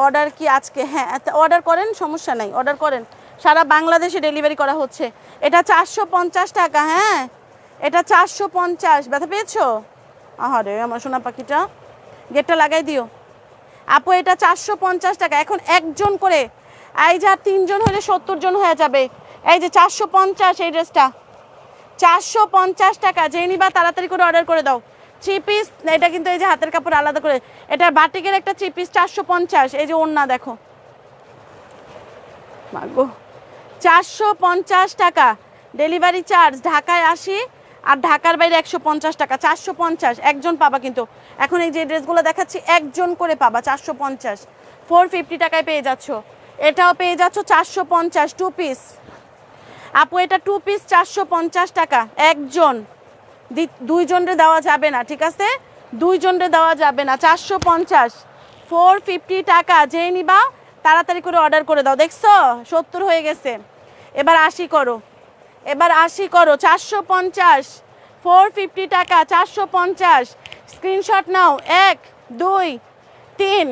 অর্ডার কি আজকে? হ্যাঁ অর্ডার করেন, সমস্যা নাই, অর্ডার করেন। সারা বাংলাদেশে ডেলিভারি করা হচ্ছে। এটা 450 টাকা। হ্যাঁ এটা 450। ব্যথা পেয়েছো? আহারে আমার সোনা পাখিটা, গেটটা লাগাই দিও। আপু এটা 450 টাকা। এখন একজন করে, এই যা 3 জন হলে 70 জন হয়ে যাবে। এই যে 450, এই ড্রেসটা 450 টাকা। যে নিবা তাড়াতাড়ি করে অর্ডার করে দাও। 3 পিস, এটা কিন্তু এই যে হাতের কাপড় আলাদা করে, এটা বাটিকের একটা 3 পিস 450। এই যে ওড়না দেখো, মাগো 450 টাকা। ডেলিভারি চার্জ ঢাকায় 80 আর ঢাকার বাইরে 150 টাকা। 450 একজন পাবা কিন্তু। এখন এই যে ড্রেসগুলো দেখাচ্ছি একজন করে পাবা 450। 450 টাকায় পেয়ে যাচ্ছ। এটাও পেয়ে যাচ্ছ 450 2 পিস। আপু এটা 2 পিস 450 টাকা। একজন, 2 জনরে দেওয়া যাবে না, ঠিক আছে? 2 জনরে দেওয়া যাবে না। 450 450 টাকা। যেই নিবা তাড়াতাড়ি করে অর্ডার করে দাও। দেখছো 70 হয়ে গেছে, এবার 80 করো, এবার 80 করো। 450, 450 টাকা, 450। স্ক্রিনশট নাও, 1 2 3,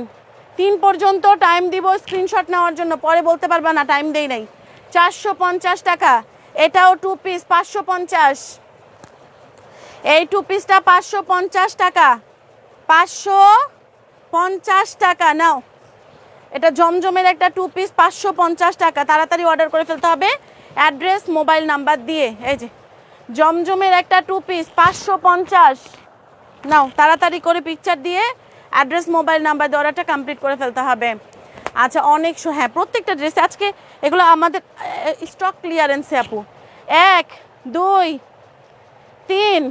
3 পর্যন্ত টাইম দিব স্ক্রিনশট নেওয়ার জন্য, পরে বলতে পারবা না টাইম দেই নাই। 450 টাকা। এটাও 2 পিস 550। এই 2 পিসটা 550 টাকা, 550 টাকা নাও। এটা জমজমের একটা 2 পিস 550 টাকা। তাড়াতাড়ি অর্ডার করে ফেলতে হবে অ্যাড্রেস মোবাইল নাম্বার দিয়ে। এই যে জমজমের একটা 2 পিস 550 নাও, তাড়াতাড়ি করে পিকচার দিয়ে অ্যাড্রেস মোবাইল নাম্বার দিয়ে অর্ডারটা কমপ্লিট করে ফেলতে হবে। আচ্ছা অনেক হ্যাঁ, প্রত্যেকটা ড্রেসে আজকে এগুলো আমাদের স্টক ক্লিয়ারেন্সে আপু। 1 2 3,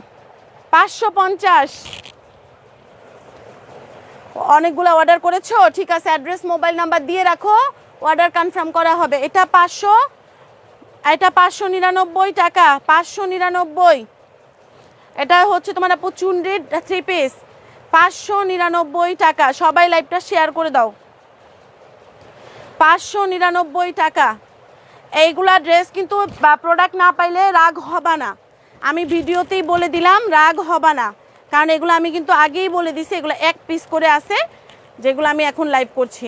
550। অনেকগুলো অর্ডার করেছো, ঠিক আছে। অ্যাড্রেস মোবাইল নাম্বার দিয়ে রাখো, অর্ডার কনফার্ম করা হবে। এটা 500, এটা 599 টাকা, 599। এটা হচ্ছে তোমার আপু চুনরির 3 পিস 599 টাকা। সবাই লাইভটা শেয়ার করে দাও। 599 টাকা। এইগুলা ড্রেস কিন্তু প্রোডাক্ট না পাইলে রাগ হবা না, আমি ভিডিওতেই বলে দিলাম, রাগ হবা না, কারণ এগুলো আমি কিন্তু আগেই বলে দিছি এগুলো 1 পিস করে আছে, যেগুলো আমি এখন লাইভ করছি।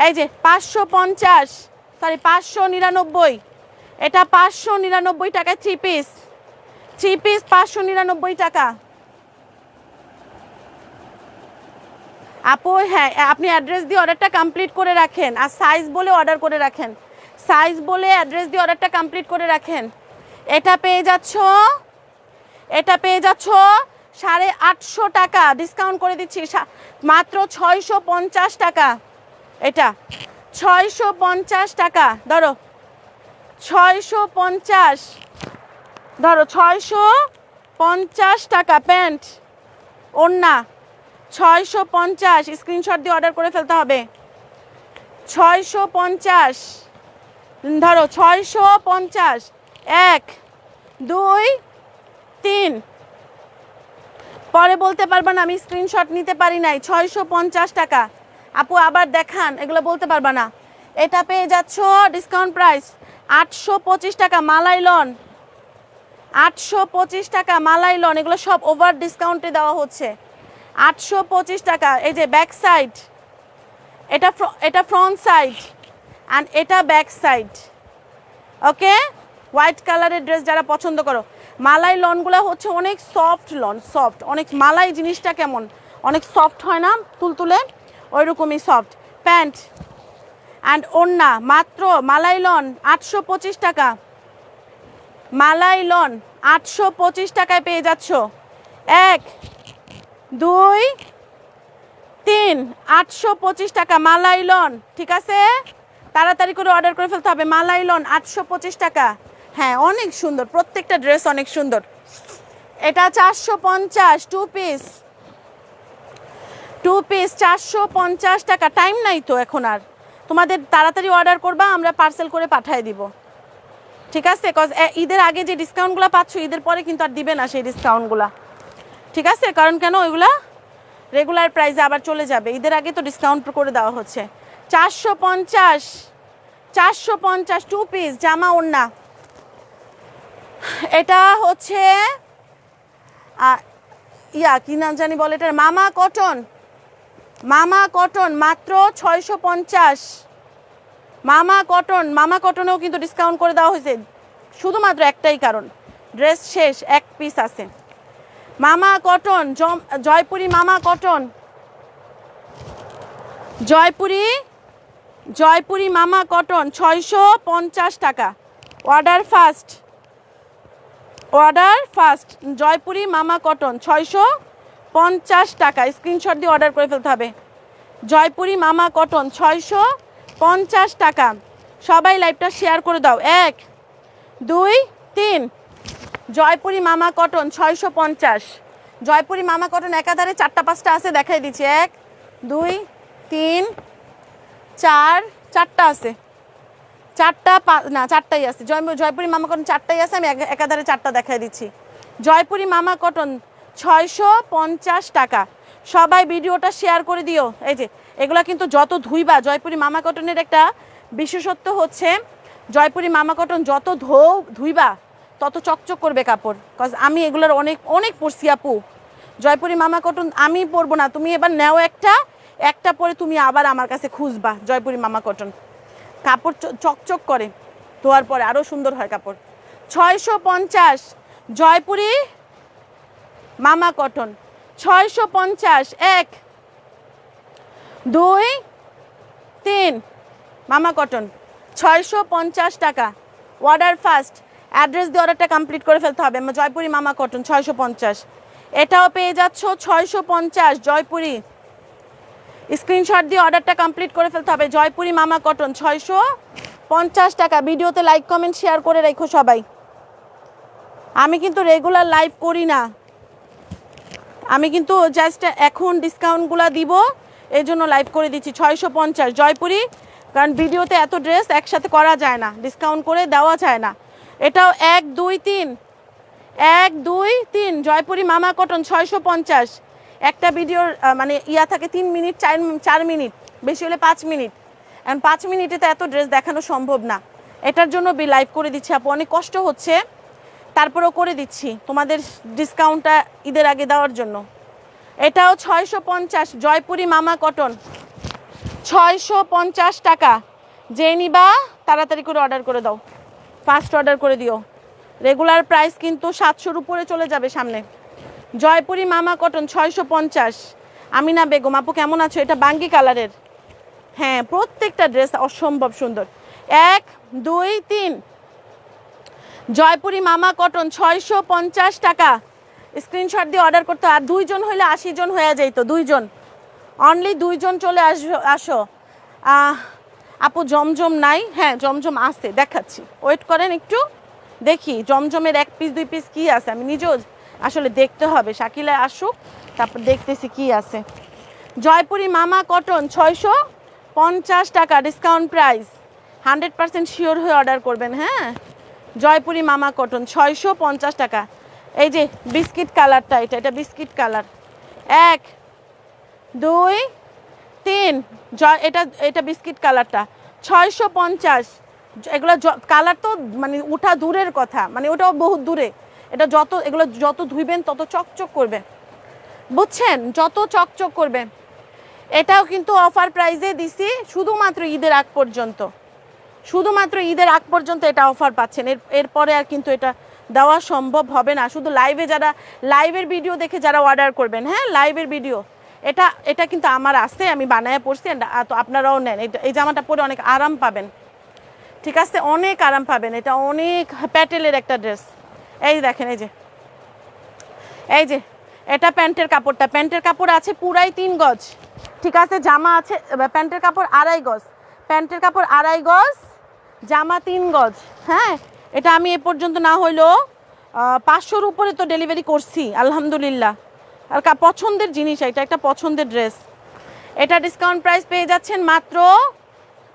এই যে 550, সরি 599। এটা 599 টাকায় 3 পিস, 3 পিস 599 টাকা। আপু হ্যাঁ, আপনি অ্যাড্রেস দিয়ে অর্ডারটা কমপ্লিট করে রাখেন, আর সাইজ বলে অর্ডার করে রাখেন, সাইজ বলে অ্যাড্রেস দিয়ে অর্ডারটা কমপ্লিট করে রাখেন। এটা পেয়ে যাচ্ছ, এটা পেয়ে যাচ্ছ 850 টাকা, ডিসকাউন্ট করে দিচ্ছি মাত্র 650 টাকা। এটা 650 টাকা, ধরো 650, ধরো 650 টাকা। প্যান্ট ওড়না 650, স্ক্রিনশট দিয়ে অর্ডার করে ফেলতে হবে। 650, ধরো 650, 1 2 3। পরে বলতে পারবা না আমি স্ক্রিনশট নিতে পারি নাই। 650 টাকা আপু, আবার দেখান, এগুলো বলতে পারবা না। এটা পেয়ে যাচ্ছ ডিসকাউন্ট প্রাইস 825 টাকা। মালাই লন 825 টাকা, মালাই লন, এগুলো সব ওভার ডিসকাউন্টে দেওয়া হচ্ছে 825 টাকা। এই যে ব্যাক সাইড, এটা ফ্রন্ট সাইড অ্যান্ড এটা ব্যাক সাইড। ওকে, হোয়াইট কালারের ড্রেস যারা পছন্দ করো, মালাই লনগুলো হচ্ছে অনেক সফট লন, সফট অনেক। মালাই জিনিসটা কেমন অনেক সফট হয় না, তুলতুলে, ওই রকমই সফট। প্যান্ট অ্যান্ড ওড়না মাত্র মালাই লন 825 টাকা। মালাই লন 825 টাকায় পেয়ে যাচ্ছ। 1 2 3, 825 টাকা মালাই লন, ঠিক আছে। তাড়াতাড়ি করে অর্ডার করে ফেলতে হবে। মালাই লন 825 টাকা। হ্যাঁ অনেক সুন্দর, প্রত্যেকটা ড্রেস অনেক সুন্দর। এটা 450, 2 পিস, 2 পিস 450 টাকা। টাইম নাই তো এখন আর, তোমাদের তাড়াতাড়ি অর্ডার করবা, আমরা পার্সেল করে পাঠিয়ে দিব, ঠিক আছে। কজ ঈদের আগে যে ডিসকাউন্টগুলো পাচ্ছ, ঈদের পরে কিন্তু আর দিবে না সেই ডিসকাউন্টগুলো, ঠিক আছে। কারণ কেন, ওইগুলা রেগুলার প্রাইসে আবার চলে যাবে, ঈদের আগে তো ডিসকাউন্ট করে দেওয়া হচ্ছে। 450, 450, 2 পিস জামা ওড়না। এটা হচ্ছে কি নাম জানি বলে, এটার মামা কটন, মামা কটন মাত্র 650। মামা কটন, মামা কটনেও কিন্তু ডিসকাউন্ট করে দেওয়া হয়েছে, শুধুমাত্র একটাই কারণ, ড্রেস শেষ, 1 পিস আছে। মামা কটন, জয়পুরি মামা কটন, জয়পুরি মামা কটন 650 টাকা। Order first, order first. Jaipuri মামা কটন 650 টাকা, স্ক্রিনশট দিয়ে অর্ডার করে ফেলতে হবে। জয়পুরি মামা কটন 650 টাকা। সবাই লাইভটা শেয়ার করে দাও। 1 2 3, জয়পুরি মামা কটন 650। জয়পুরি মামা কটন একাধারে 4টা 5টা আছে, দেখাই দিচ্ছি। 1 2 3 4, 4টা আছে, 4টা না 4টাই আছে। জয়পুরি মামা কটন 4টাই আছে, আমি একাধারে 4টা দেখাই দিচ্ছি। জয়পুরি মামা কটন 650 টাকা। সবাই ভিডিওটা শেয়ার করে দিও। এই যে এগুলা কিন্তু যত ধুইবা, জয়পুরি মামা কটনের একটা বিশেষত্ব হচ্ছে জয়পুরি মামা কটন যত ধুইবা তত চকচক করবে কাপড়। কজ আমি এগুলোর অনেক অনেক পরছি আপু। জয়পুরি মামা কটন আমি পরবো না, তুমি এবার নেও একটা পরে তুমি আবার আমার কাছে খুঁজবা জয়পুরি মামা কটন। কাপড় চকচক করে, ধোয়ার পরে আরও সুন্দর হয় কাপড়। 650 জয়পুরি মামা কটন, 650। 1 2 3 মামা কটন 650 টাকা। অর্ডার ফার্স্ট, অ্যাড্রেস দিয়ে অর্ডারটা কমপ্লিট করে ফেলতে হবে। জয়পুরি মামা কটন 650, এটাও পেয়ে যাচ্ছ 650 জয়পুরি। স্ক্রিনশট দিয়ে অর্ডারটা কমপ্লিট করে ফেলতে হবে। জয়পুরি মামা কটন 650 টাকা। ভিডিওতে লাইক কমেন্ট শেয়ার করে রেখো সবাই। আমি কিন্তু রেগুলার লাইভ করি না, আমি কিন্তু জাস্ট এখন ডিসকাউন্টগুলো দিব এই জন্য লাইভ করে দিচ্ছি। 650 জয়পুরি, কারণ ভিডিওতে এত ড্রেস একসাথে করা যায় না, ডিসকাউন্ট করে দেওয়া যায় না। এটাও 1 2 3 1 2 3 জয়পুরি মামা কটন 650। একটা ভিডিওর মানে ইয়া থাকে 3 মিনিট 4 মিনিট, বেশি হলে 5 মিনিট। এখন 5 মিনিটে তো এত ড্রেস দেখানো সম্ভব না, এটার জন্য লাইভ করে দিচ্ছি আপু। অনেক কষ্ট হচ্ছে, তারপরেও করে দিচ্ছি তোমাদের ডিসকাউন্টটা ঈদের আগে দেওয়ার জন্য। এটাও 650 জয়পুরি মামা কটন 650 টাকা। যে নিবা তাড়াতাড়ি করে অর্ডার করে দাও, ফাস্ট অর্ডার করে দিও। রেগুলার প্রাইস কিন্তু 700-র উপরে চলে যাবে সামনে। জয়পুরি মামা কটন 650। আমিনা বেগম আপু কেমন আছো? এটা বাঙ্গি কালারের, হ্যাঁ প্রত্যেকটা ড্রেস অসম্ভব সুন্দর। 1 2 3 জয়পুরি মামা কটন 650 টাকা। স্ক্রিনশট দিয়ে অর্ডার করতে। আর 2 জন হলে 80 জন হয়ে যাইতো, 2 জন, অনলি 2 জন চলে আসো। আপু জমজম নাই? হ্যাঁ জমজম আছে, দেখাচ্ছি, ওয়েট করেন একটু, দেখি জমজমের 1 পিস 2 পিস কি আছে। আমি নিজেও আসলে দেখতে হবে, শাকিলা আসুক তারপর দেখতেছি কি আছে। জয়পুরি মামা কটন 650 টাকা ডিসকাউন্ট প্রাইস। 100% শিওর হয়ে অর্ডার করবেন। হ্যাঁ জয়পুরি মামা কটন 650 টাকা। এই যে বিস্কিট কালারটা, এটা বিস্কিট কালার। 1 2 3 এটা বিস্কিট কালারটা 650। এগুলো কালার তো মানে উঠা দূরের কথা, মানে ওটাও বহুত দূরে। এটা এগুলো যত ধুইবেন তত চকচক করবে, বুঝছেন, যত চকচক করবে। এটাও কিন্তু অফার প্রাইসে দিছি শুধুমাত্র ঈদের আগ পর্যন্ত, শুধুমাত্র ঈদের আগ পর্যন্ত এটা অফার পাচ্ছেন। এরপরে আর কিন্তু এটা দেওয়া সম্ভব হবে না। শুধু লাইভের ভিডিও দেখে যারা অর্ডার করবেন, হ্যাঁ লাইভের ভিডিও, এটা কিন্তু আমার আছে, আমি বানায় পড়ছি, তো আপনারাও নেন। এই জামাটা পরে অনেক আরাম পাবেন, ঠিক আছে, অনেক আরাম পাবেন। এটা অনেক প্যাটেলের একটা ড্রেস। এই দেখেন, এই যে এটা প্যান্টের কাপড়টা, প্যান্টের কাপড় আছে পুরাই 3 গজ, ঠিক আছে। জামা আছে, প্যান্টের কাপড় 2.5 গজ, প্যান্টের কাপড় 2.5 গজ, জামা 3 গজ। হ্যাঁ এটা আমি এ পর্যন্ত না হইলেও 500-র উপরে তো ডেলিভারি করছি আলহামদুলিল্লাহ। আর পছন্দের জিনিস, এটা একটা পছন্দের ড্রেস। এটা ডিসকাউন্ট প্রাইস পেয়ে যাচ্ছেন মাত্র,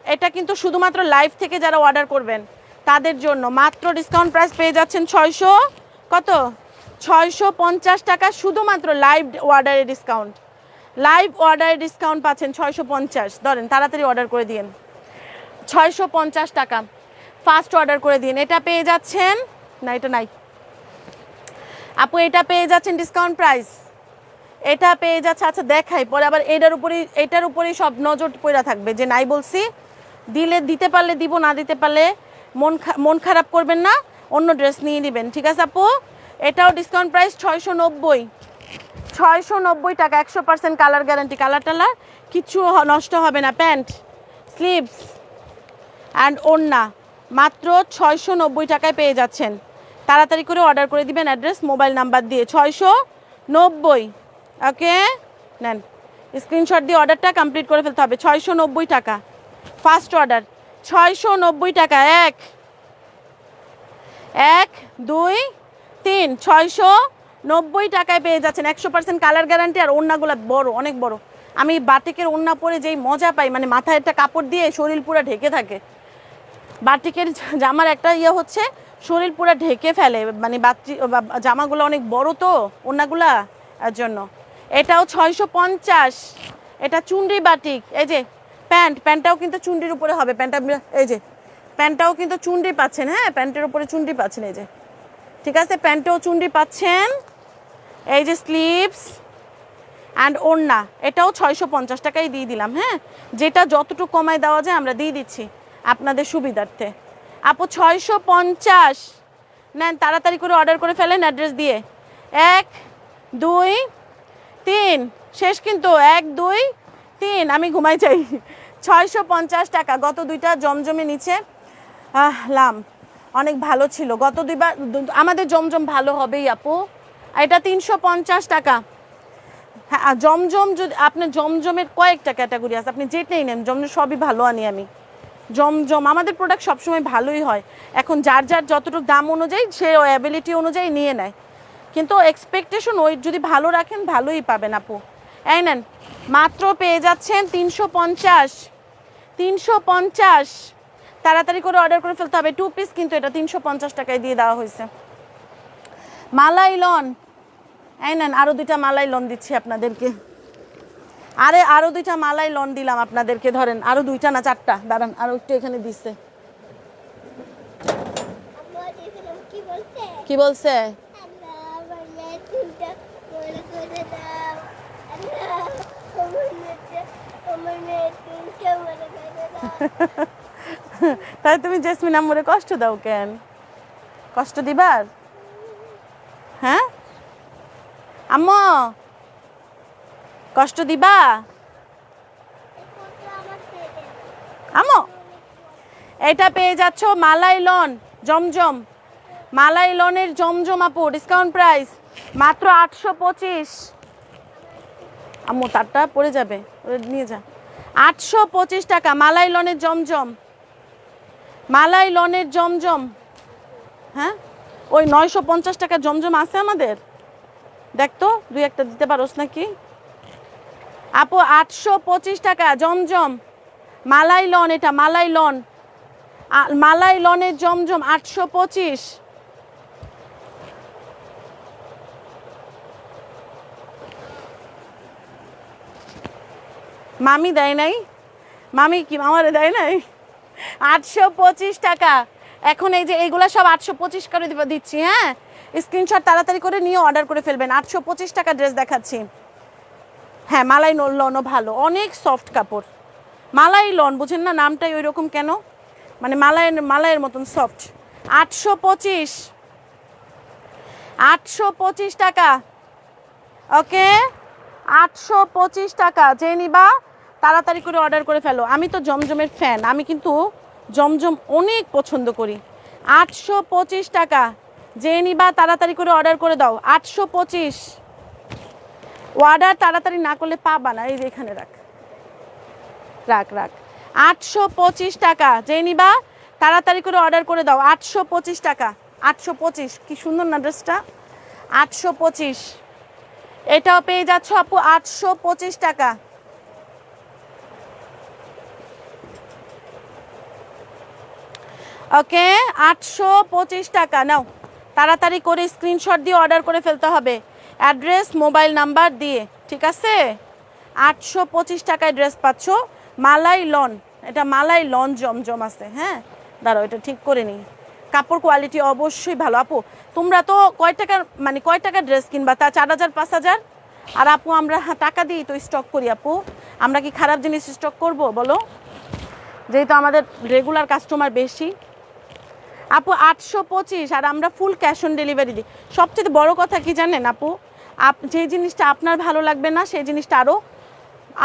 এটা কিন্তু শুধুমাত্র লাইভ থেকে যারা অর্ডার করবেন তাদের জন্য মাত্র ডিসকাউন্ট প্রাইস পেয়ে যাচ্ছেন 650 টাকা। শুধুমাত্র লাইভ অর্ডারে ডিসকাউন্ট, লাইভ অর্ডারে ডিসকাউন্ট পাচ্ছেন 650। ধরেন তাড়াতাড়ি অর্ডার করে দিন, 650 টাকা ফাস্ট অর্ডার করে দিন। এটা পেয়ে যাচ্ছেন, না এটা নাই আপু, এটা পেয়ে যাচ্ছেন ডিসকাউন্ট প্রাইস, এটা পেয়ে যাচ্ছে। আচ্ছা দেখাই পরে, আবার এটার উপরেই সব নজর পড়া থাকবে যে নাই বলছি। দিতে পারলে দিব, না দিতে পারলে মন খারাপ করবেন না, অন্য ড্রেস নিয়ে নেবেন, ঠিক আছে আপু। এটাও ডিসকাউন্ট প্রাইস 690 টাকা, 100% কালার গ্যারান্টি, কালার টালার কিছু নষ্ট হবে না। প্যান্ট, স্লিভস অ্যান্ড ওড়না মাত্র 690 টাকায় পেয়ে যাচ্ছেন। তাড়াতাড়ি করে অর্ডার করে দিবেন অ্যাড্রেস মোবাইল নাম্বার দিয়ে। 690, ওকে নেন, স্ক্রিনশট দিয়ে অর্ডারটা কমপ্লিট করে ফেলতে হবে। 690 টাকা ফার্স্ট অর্ডার, 690 টাকা। 1 2 3 690 টাকায় পেয়ে যাচ্ছেন, 100% কালার গ্যারান্টি। আর ওড়নাগুলো বড়, অনেক বড়। আমি বাটিকের ওড়না পরে যেই মজা পাই, মানে মাথায় একটা কাপড় দিয়ে শরীর পুরো ঢেকে থাকে। বাটিকের জামার একটা ইয়ে হচ্ছে শরীর পুরো ঢেকে ফেলে, মানে জামাগুলো অনেক বড় তো ওড়নাগুলা, এর জন্য। এটাও 650, এটা চুনরি বাটিক, এই যে প্যান্টটাও কিন্তু চুনরির উপরে হবে। প্যান্টটা এই যে প্যান্টটাও কিন্তু চুনরি পাচ্ছেন, হ্যাঁ প্যান্টের উপরে চুনরি পাচ্ছেন, এই যে ঠিক আছে, প্যান্টেও চুনরি পাচ্ছেন। এই যে স্লিভস অ্যান্ড ওড়না, এটাও 650 টাকায় দিয়ে দিলাম। হ্যাঁ, যেটা যতটুকু কমায় দেওয়া যায় আমরা দিয়ে দিচ্ছি আপনাদের সুবিধার্থে। আপু 650 নেন, তাড়াতাড়ি করে অর্ডার করে ফেলেন অ্যাড্রেস দিয়ে। 1 2 3 শেষ কিন্তু, 1 2 3 আমি ঘুমাই চাই। 650 টাকা। গত দুইটা জমজমে নিচে লাম অনেক ভালো ছিল, গত দুইবার আমাদের জমজম ভালো হবেই আপু। এটা 350 টাকা। হ্যাঁ জমজম, যদি আপনার জমজমের কয়েকটা ক্যাটাগরি আছে, আপনি যেটাই নেন জমজম সবই ভালো আনি আমি। জমজম আমাদের প্রোডাক্ট সবসময় ভালোই হয়। এখন যার যার যতটুকু দাম অনুযায়ী সে অ্যাবিলিটি অনুযায়ী নিয়ে নেয়, কিন্তু এক্সপেকটেশন ওই যদি ভালো রাখেন ভালোই পাবেন আপু। এই নেন, মাত্র পেয়ে যাচ্ছেন 350। 350 তাড়াতাড়ি করে অর্ডার করে ফেলতে হবে। 2 পিস কিন্তু এটা 350 টাকায় দিয়ে দেওয়া হয়েছে। মালাই লন, এই নেন আরও 2টা মালাই লন দিচ্ছি আপনাদেরকে। আরও 2টা মালাই লন দিলাম আপনাদেরকে। ধরেন আরও 2টা না 4টা, দাঁড়ান আরও একটু এখানে দিচ্ছে। কি বলছে? তাই তুমি জেসমিন আম্মুরে কষ্ট দাও কেন? কষ্ট দিবার? হ্যাঁ আম্মু কষ্ট দিবা? আম্মু এটা পেয়ে যাচ্ছ মালাই লন জমজম, মালাই লনের জমজম আপু, ডিসকাউন্ট প্রাইস মাত্র 825। আম্মু তারটা পড়ে যাবে, নিয়ে যা। 825 টাকা মালাই লনের জমজম, মালাই লনের জমজম। হ্যাঁ ওই 950 টাকা জমজম আছে আমাদের, দেখতো 2-1টা দিতে পারোস নাকি আপু। 825 টাকা জমজম মালাই লন, এটা মালাই লন, মালাই লনের জমজম 825। মামি দেয় নাই? মামি কি আমারে দেয় নাই? 825 টাকা। এখন এই যে এইগুলা সব 825 করে দিচ্ছি। হ্যাঁ, স্ক্রিনশট তাড়াতাড়ি করে নিয়ে অর্ডার করে ফেলবেন। 825 টাকা ড্রেস দেখাচ্ছি। হ্যাঁ মালাই লনও ভালো, অনেক সফট কাপড়। মালাই লন বুঝেন না, নামটাই ওই রকম কেন, মানে মালাইয়ের মতন সফট। 825, 825 টাকা। ওকে 825 টাকা। যে নিবা তাড়াতাড়ি করে অর্ডার করে ফেলো। আমি তো জমজমের ফ্যান, আমি কিন্তু জমজম অনেক পছন্দ করি। 825 টাকা। যে নিবা তাড়াতাড়ি করে অর্ডার করে দাও। 825। অর্ডার তাড়াতাড়ি না করলে পাবা না। এই যে এখানে রাখ রাখ রাখ। 825 টাকা। যে নিবা তাড়াতাড়ি করে অর্ডার করে দাও। 825 টাকা। 825, কি সুন্দর না ড্রেসটা। 825। এটাও পেয়ে যাচ্ছ আপু 825 টাকা। ওকে 825 টাকা। নাও তাড়াতাড়ি করে স্ক্রিনশট দিয়ে অর্ডার করে ফেলতে হবে, অ্যাড্রেস মোবাইল নাম্বার দিয়ে, ঠিক আছে। 825 টাকায় ড্রেস পাচ্ছ মালাই লন, এটা মালাই লন জমজম আছে। হ্যাঁ দাঁড়াও এটা ঠিক করে নিই। কাপড় কোয়ালিটি অবশ্যই ভালো আপু। তোমরা তো কয় টাকার ড্রেস কিনবা, তা 4000 5000। আর আপু আমরা টাকা দিই তো স্টক করি আপু, আমরা কি খারাপ জিনিস স্টক করব বলো, যেহেতু আমাদের রেগুলার কাস্টমার বেশি। আপু 825, আর আমরা ফুল ক্যাশ অন ডেলিভারি দিই। সবচেয়ে বড় কথা কি জানেন আপু, যে জিনিসটা আপনার ভালো লাগবে না সেই জিনিসটা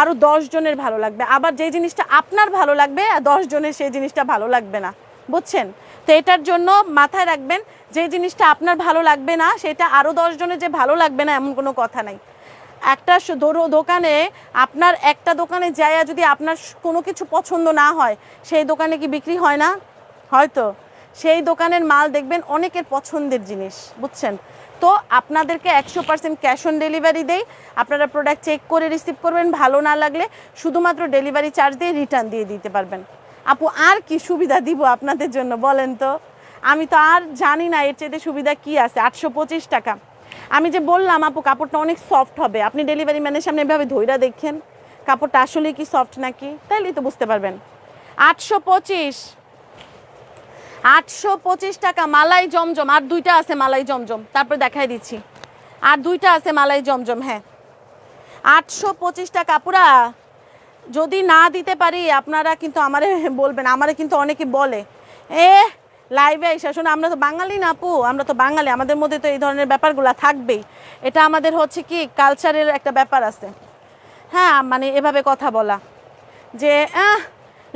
আরও 10 জনের ভালো লাগবে, আবার যে জিনিসটা আপনার ভালো লাগবে 10 জনের সেই জিনিসটা ভালো লাগবে না, বুঝছেন। তো এটার জন্য মাথায় রাখবেন, যে জিনিসটা আপনার ভালো লাগবে না সেটা আরও 10 জনের যে ভালো লাগবে না এমন কোনো কথা নাই। একটা দোকানে, আপনার একটা দোকানে যাইয়া যদি আপনার কোনো কিছু পছন্দ না হয় সেই দোকানে কি বিক্রি হয় না? হয়তো সেই দোকানের মাল দেখবেন অনেকের পছন্দের জিনিস, বুঝছেন। তো আপনাদেরকে 100% ক্যাশ অন ডেলিভারি দেই। আপনারা প্রোডাক্ট চেক করে রিসিভ করবেন, ভালো না লাগলে শুধুমাত্র ডেলিভারি চার্জ দিয়ে রিটার্ন দিয়ে দিতে পারবেন। আপু আর কি সুবিধা দিব আপনাদের জন্য বলেন তো, আমি তো আর জানি না এর চাইতে সুবিধা কি আছে। 825 টাকা। আমি যে বললাম আপু কাপড়টা অনেক সফট হবে, আপনি ডেলিভারি ম্যানের সামনে এভাবে ধইরা দেখেন, কাপড়টা আসলে কি সফট নাকি, তাইলেই তো বুঝতে পারবেন। 825, 825 টাকা মালাই জমজম। আর দুইটা আছে মালাই জমজম, তারপর দেখাই দিচ্ছি। আর দুইটা আছে মালাই জমজম, হ্যাঁ। 825 টাকা পুরা। যদি না দিতে পারি আপনারা কিন্তু আমারে বলবেন, আমারে কিন্তু অনেকে বলে লাইভে এসে শোনো, আমরা তো বাঙালি না আপু, আমরা তো বাঙালি, আমাদের মধ্যে তো এই ধরনের ব্যাপারগুলো থাকবেই। এটা আমাদের হচ্ছে কি কালচারের একটা ব্যাপার আছে, হ্যাঁ, মানে এভাবে কথা বলা যে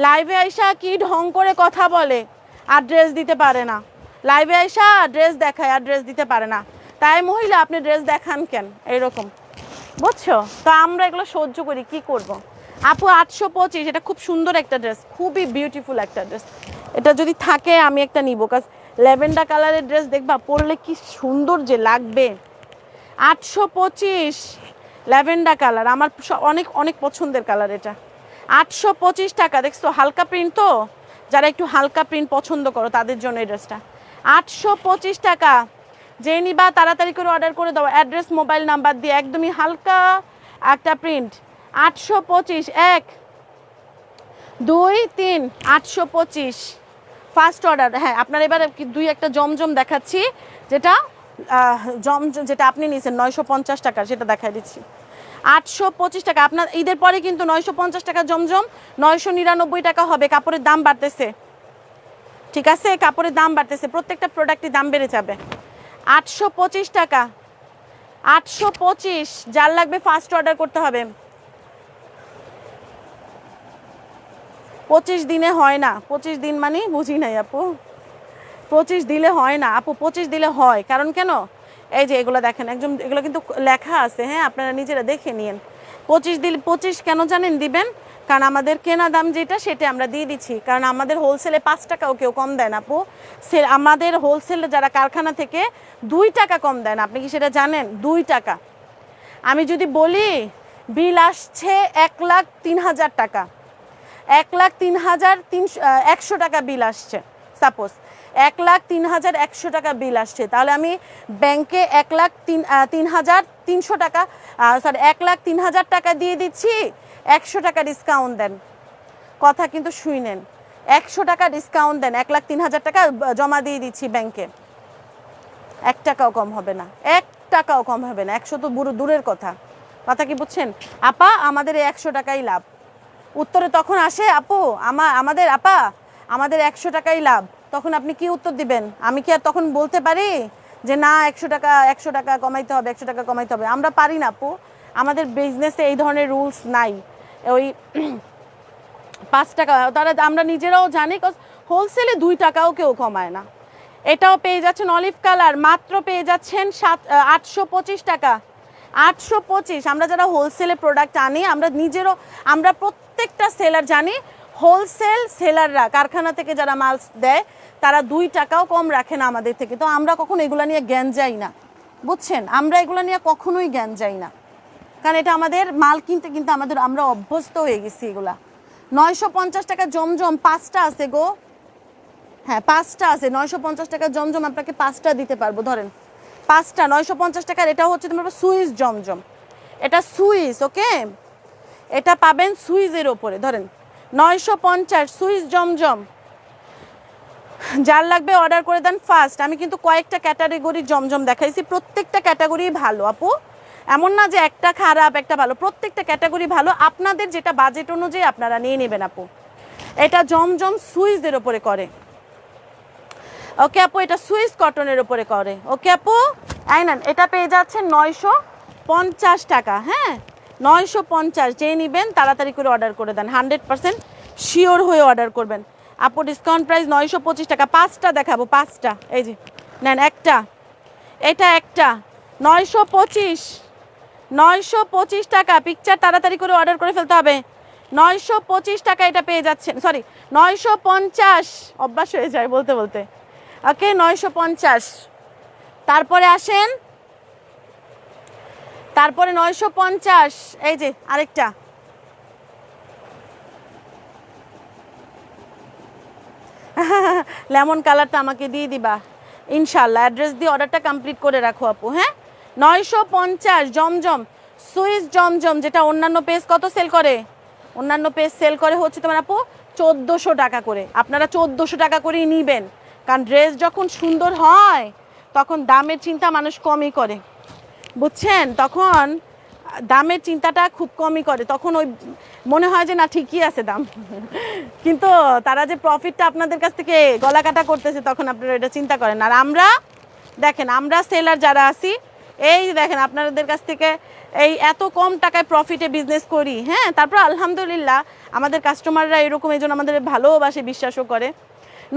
লাইভে আইসা কি ঢং করে কথা বলে, অ্যাড্রেস দিতে পারে না, লাইভে আইসা ড্রেস দেখায় অ্যাড্রেস দিতে পারে না, তাই মহিলা আপনি ড্রেস দেখান কেন, এইরকম, বুঝছো? তো আমরা এগুলো সহ্য করি, কি করব। আপু 825, এটা খুব সুন্দর একটা ড্রেস, খুবই বিউটিফুল একটা ড্রেস। এটা যদি থাকে আমি একটা নিব, কাজ ল্যাভেন্ডার কালারের ড্রেস দেখবা পরলে কি সুন্দর যে লাগবে। 825 ল্যাভেন্ডার কালার, আমার অনেক অনেক পছন্দের কালার এটা। 825 টাকা, দেখছো হালকা প্রিন্ট, তো যারা একটু হালকা প্রিন্ট পছন্দ করো তাদের জন্য এই ড্রেসটা। 825 টাকা, যে নিবা তাড়াতাড়ি করে অর্ডার করে দাও, অ্যাড্রেস মোবাইল নাম্বার দিয়ে, একদমই হালকা একটা প্রিন্ট। 825, 1 2 3, 825 first order. হ্যাঁ, আপনার এবার দুই একটা জমজম দেখাচ্ছি, যেটা জমজম যেটা আপনি নিয়েছেন 950 টাকা, সেটা দেখাই দিচ্ছি। 825 টাকা, আপনার ঈদের পরে কিন্তু 950 টাকা জমজম 999 টাকা হবে। কাপড়ের দাম বাড়তেছে, ঠিক আছে, কাপড়ের দাম বাড়তেছে, প্রত্যেকটা প্রোডাক্টের দাম বেড়ে যাবে। 825 টাকা, 825, যার লাগবে ফার্স্ট অর্ডার করতে হবে। 25 দিনে হয় না, 25 দিন মানে বুঝি নাই আপু, 25 দিলে হয় না আপু, 25 দিলে হয়, কারণ কেন, এই যে এগুলো দেখেন একদম, এগুলো কিন্তু লেখা আছে, হ্যাঁ, আপনারা নিজেরা দেখে নিন। 25 দিলে 25 কেন জানেন দিবেন, কারণ আমাদের কেনা দাম যেটা সেটা আমরা দিয়ে দিচ্ছি, কারণ আমাদের হোলসেলে 5 টাকাও কেউ কম দেন আপু, আমাদের হোলসেলে যারা কারখানা থেকে 2 টাকা কম দেন, আপনি কি সেটা জানেন? 2 টাকা। আমি যদি বলি বিল আসছে 1,03,000 টাকা, 1,03,100 টাকা বিল আসছে, সাপোজ 1,03,100 টাকা বিল আসছে, তাহলে আমি ব্যাংকে 1,03,300 টাকা, সরি 1,03,000 টাকা দিয়ে দিচ্ছি, 100 টাকা ডিসকাউন্ট দেন, কথা কিন্তু শুনেন, 100 টাকা ডিসকাউন্ট দেন, 1,03,000 টাকা জমা দিয়ে দিচ্ছি ব্যাংকে, 1 টাকাও কম হবে না, 1 টাকাও কম হবে না, 100 তো দূরের কথা, কথা কি বুঝছেন আপা? আমাদের 100 টাকাই লাভ। উত্তরে তখন আসে আপু আমাদের আপা আমাদের 100 টাকাই লাভ, তখন আপনি কি উত্তর দিবেন? আমি কি আর তখন বলতে পারি যে না 100 টাকা কমাইতে হবে, 100 টাকা কমাইতে হবে? আমরা পারি না আপু, আমাদের বিজনেসে এই ধরনের রুলস নাই। ওই 5 টাকা তারা আমরা নিজেরাও জানি, হোলসেলে 2 টাকাও কেউ কমায় না। এটাও পেয়ে যাচ্ছেন অলিভ কালার, মাত্র পেয়ে যাচ্ছেন 825 টাকা, 825। আমরা যারা হোলসেলে প্রোডাক্ট আনি, আমরা নিজেরও, আমরা প্রত্যেকটা সেলার জানি, হোলসেল সেলাররা কারখানা থেকে যারা মাল দেয় তারা 2 টাকাও কম রাখে না আমাদের থেকে। তো আমরা কখনো এগুলো নিয়ে জ্ঞান যাই না, বুঝছেন, আমরা এগুলো নিয়ে কখনোই জ্ঞান যাই না, কারণ এটা আমাদের মাল কিনতে কিনতে আমরা অভ্যস্ত হয়ে গেছি এগুলা। 950 টাকা জমজম 5টা আছে গো, হ্যাঁ 5টা আছে, 950 টাকা জমজম আপনাকে 5টা দিতে পারবো, ধরেন 5টা 950 টাকার। এটা হচ্ছে তোমার সুইস জমজম, এটা সুইস, ওকে, এটা পাবেন সুইসের ওপরে, ধরেন 950 সুইস জমজম, যার লাগবে অর্ডার করে দেন ফার্স্ট। আমি কিন্তু কয়েকটা ক্যাটাগরির জমজম দেখাইছি, প্রত্যেকটা ক্যাটাগরি ভালো আপু, এমন না যে একটা খারাপ একটা ভালো, প্রত্যেকটা ক্যাটাগরি ভালো, আপনাদের যেটা বাজেট অনুযায়ী আপনারা নিয়ে নেবেন আপু। এটা জমজম সুইসের ওপরে করে, ওকে আপু, এটা সুইস কটনের উপরে করে, ওকে আপু। আইনান এটা পেয়ে যাচ্ছেন 950 টাকা, হ্যাঁ 950, যে নেবেন তাড়াতাড়ি করে অর্ডার করে দেন, 100% শিওর হয়ে অর্ডার করবেন আপু। ডিসকাউন্ট প্রাইস 925 টাকা, 5টা দেখাবো, 5টা, এই যে নেন একটা, এটা একটা 925 টাকা, পিকচার তাড়াতাড়ি করে অর্ডার করে ফেলতে হবে। 925 টাকা এটা পেয়ে যাচ্ছেন, সরি 950, অভ্যাস হয়ে যায় বলতে বলতে, ওকে 950। তারপরে আসেন, তারপরে 950, এই যে আরেকটা, লেমন কালারটা আমাকে দিয়ে দিবা ইনশাল্লাহ, অ্যাড্রেস দিয়ে অর্ডারটা কমপ্লিট করে রাখো আপু, হ্যাঁ 950 জমজম সুইস জমজম, যেটা অন্যান্য পেজ কত সেল করে? অন্যান্য পেজ সেল করে হচ্ছে তোমার আপু 1400 টাকা করে। আপনারা 1400 টাকা করেই নিবেন, কারণ ড্রেস যখন সুন্দর হয় তখন দামের চিন্তা মানুষ কমই করে, বুঝছেন? তখন দামের চিন্তাটা খুব কমই করে, তখন ওই মনে হয় যে না ঠিকই আছে দাম, কিন্তু তারা যে প্রফিটটা আপনাদের কাছ থেকে গলা কাটা করতেছে তখন আপনারা এটা চিন্তা করেন। আর আমরা দেখেন, আমরা সেলার যারা আছি, এই দেখেন আপনাদের কাছ থেকে এই এত কম টাকায় প্রফিটে বিজনেস করি, হ্যাঁ, তারপর আলহামদুলিল্লাহ আমাদের কাস্টমাররা এরকম, এই জন্য আমাদের ভালোবাসে, বিশ্বাসও করে।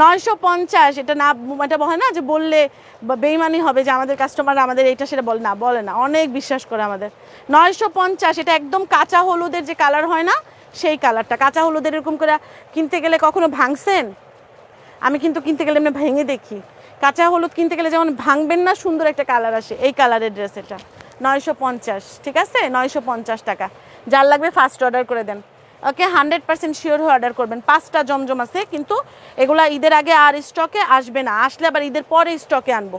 950, এটা না, এটা হয় না যে বললে বেইমানি হবে যে আমাদের কাস্টমাররা আমাদের এইটা সেটা বলে না, অনেক বিশ্বাস করে আমাদের। 950, এটা একদম কাঁচা হলুদের যে কালার হয় না, সেই কালারটা। কাঁচা হলুদের এরকম করে কিনতে গেলে কখনো ভাঙছেন? আমি কিন্তু কিনতে গেলে এমনি ভেঙে দেখি। কাঁচা হলুদ কিনতে গেলে যেমন ভাঙবেন না, সুন্দর একটা কালার আসে, এই কালারের ড্রেস এটা 950, ঠিক আছে? 950 টাকা। যার লাগবে ফার্স্ট অর্ডার করে দেন, ওকে? 100% শিওর হয়ে অর্ডার করবেন। 5টা জমজম আছে, কিন্তু এগুলা ঈদের আগে আর স্টকে আসবে না, আসলে আবার ঈদের পরে স্টকে আনবো।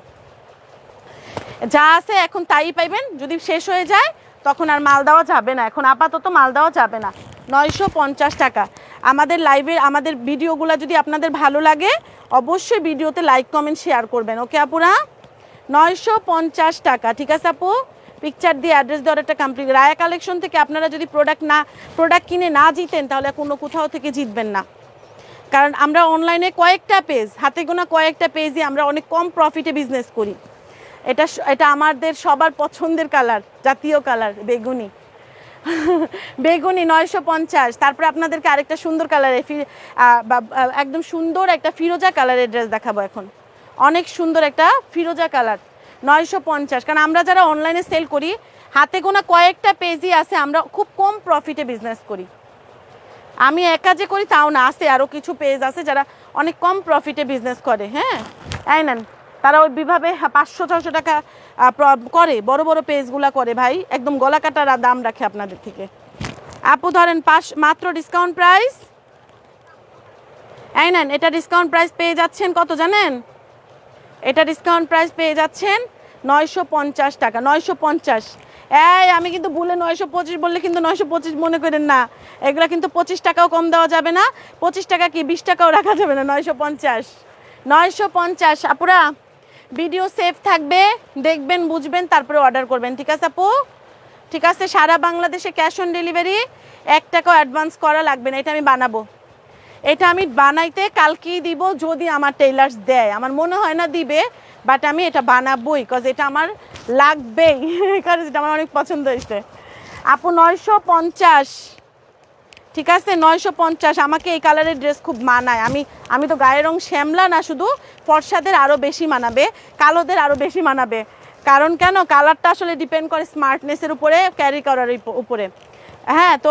যা আছে এখন তাই পাইবেন, যদি শেষ হয়ে যায় তখন আর মাল দেওয়া যাবে না, এখন আপাতত মাল দেওয়া যাবে না। 950 টাকা। আমাদের লাইভে, আমাদের ভিডিওগুলো যদি আপনাদের ভালো লাগে অবশ্যই ভিডিওতে লাইক কমেন্ট শেয়ার করবেন, ওকে আপুরা? 950 টাকা, ঠিক আছে আপু? পিকচার দিয়ে অ্যাড্রেস দিয়ে অর্ডারটা কমপ্লিট। রায়া কালেকশন থেকে আপনারা যদি প্রোডাক্ট কিনে না জিতেন তাহলে কোথাও থেকে জিতবেন না, কারণ আমরা অনলাইনে কয়েকটা পেজ, হাতে গোনা কয়েকটা পেজে আমরা অনেক কম প্রফিটে বিজনেস করি। এটা আমাদের সবার পছন্দের কালার, জাতীয় কালার বেগুনি। বেগুনি 950। তারপরে আপনাদেরকে আরেকটা সুন্দর কালারের একদম সুন্দর একটা ফিরোজা কালারের ড্রেস দেখাবো এখন, অনেক সুন্দর একটা ফিরোজা কালার, 950। কারণ আমরা যারা অনলাইনে সেল করি, হাতে গোনা কয়েকটা পেজই আছে, আমরা খুব কম প্রফিটে বিজনেস করি। আমি একা যে করি তাও না, আছে আরও কিছু পেজ আছে যারা অনেক কম প্রফিটে বিজনেস করে, হ্যাঁ, তাই নেন, তারা ওইভাবে 500-600 টাকা করে, বড় বড় পেজগুলা করে ভাই, একদম গলা কাটার দাম রাখে আপনাদের থেকে। আপু ধরেন মাত্র ডিসকাউন্ট প্রাইস, এই নেন, এটা ডিসকাউন্ট প্রাইস পেয়ে যাচ্ছেন কত জানেন? এটা ডিসকাউন্ট প্রাইস পেয়ে যাচ্ছেন 950 টাকা। 950। এই আমি কিন্তু ভুলে 925 বললে কিন্তু 925 মনে করেন না, এগুলো কিন্তু 25 টাকাও কম দেওয়া যাবে না, 25 টাকা কি 20 টাকাও রাখা যাবে না। 950, 950। আপুরা ভিডিও সেভ থাকবে, দেখবেন, বুঝবেন, তারপরে অর্ডার করবেন, ঠিক আছে আপু? ঠিক আছে? সারা বাংলাদেশে ক্যাশ অন ডেলিভারি, 1 টাকাও অ্যাডভান্স করা লাগবে না। এটা আমি বানাবো, এটা আমি বানাইতে কালকেই দিব, যদি আমার টেইলার্স দেয়। আমার মনে হয় না দিবে, বাট আমি এটা বানাবোই, কজ এটা আমার লাগবেই, কারণ এটা আমার অনেক পছন্দ হয়েছে। আপু 950, ঠিক আছে? 950। আমাকে এই কালারের ড্রেস খুব মানায়। আমি তো গায়ের রং শ্যামলা না, শুধু ফর্সাদের আরও বেশি মানাবে, কালোদের আরও বেশি মানাবে। কারণ কেন? কালারটা আসলে ডিপেন্ড করে স্মার্টনেসের উপরে, ক্যারি করার উপরে। হ্যাঁ, তো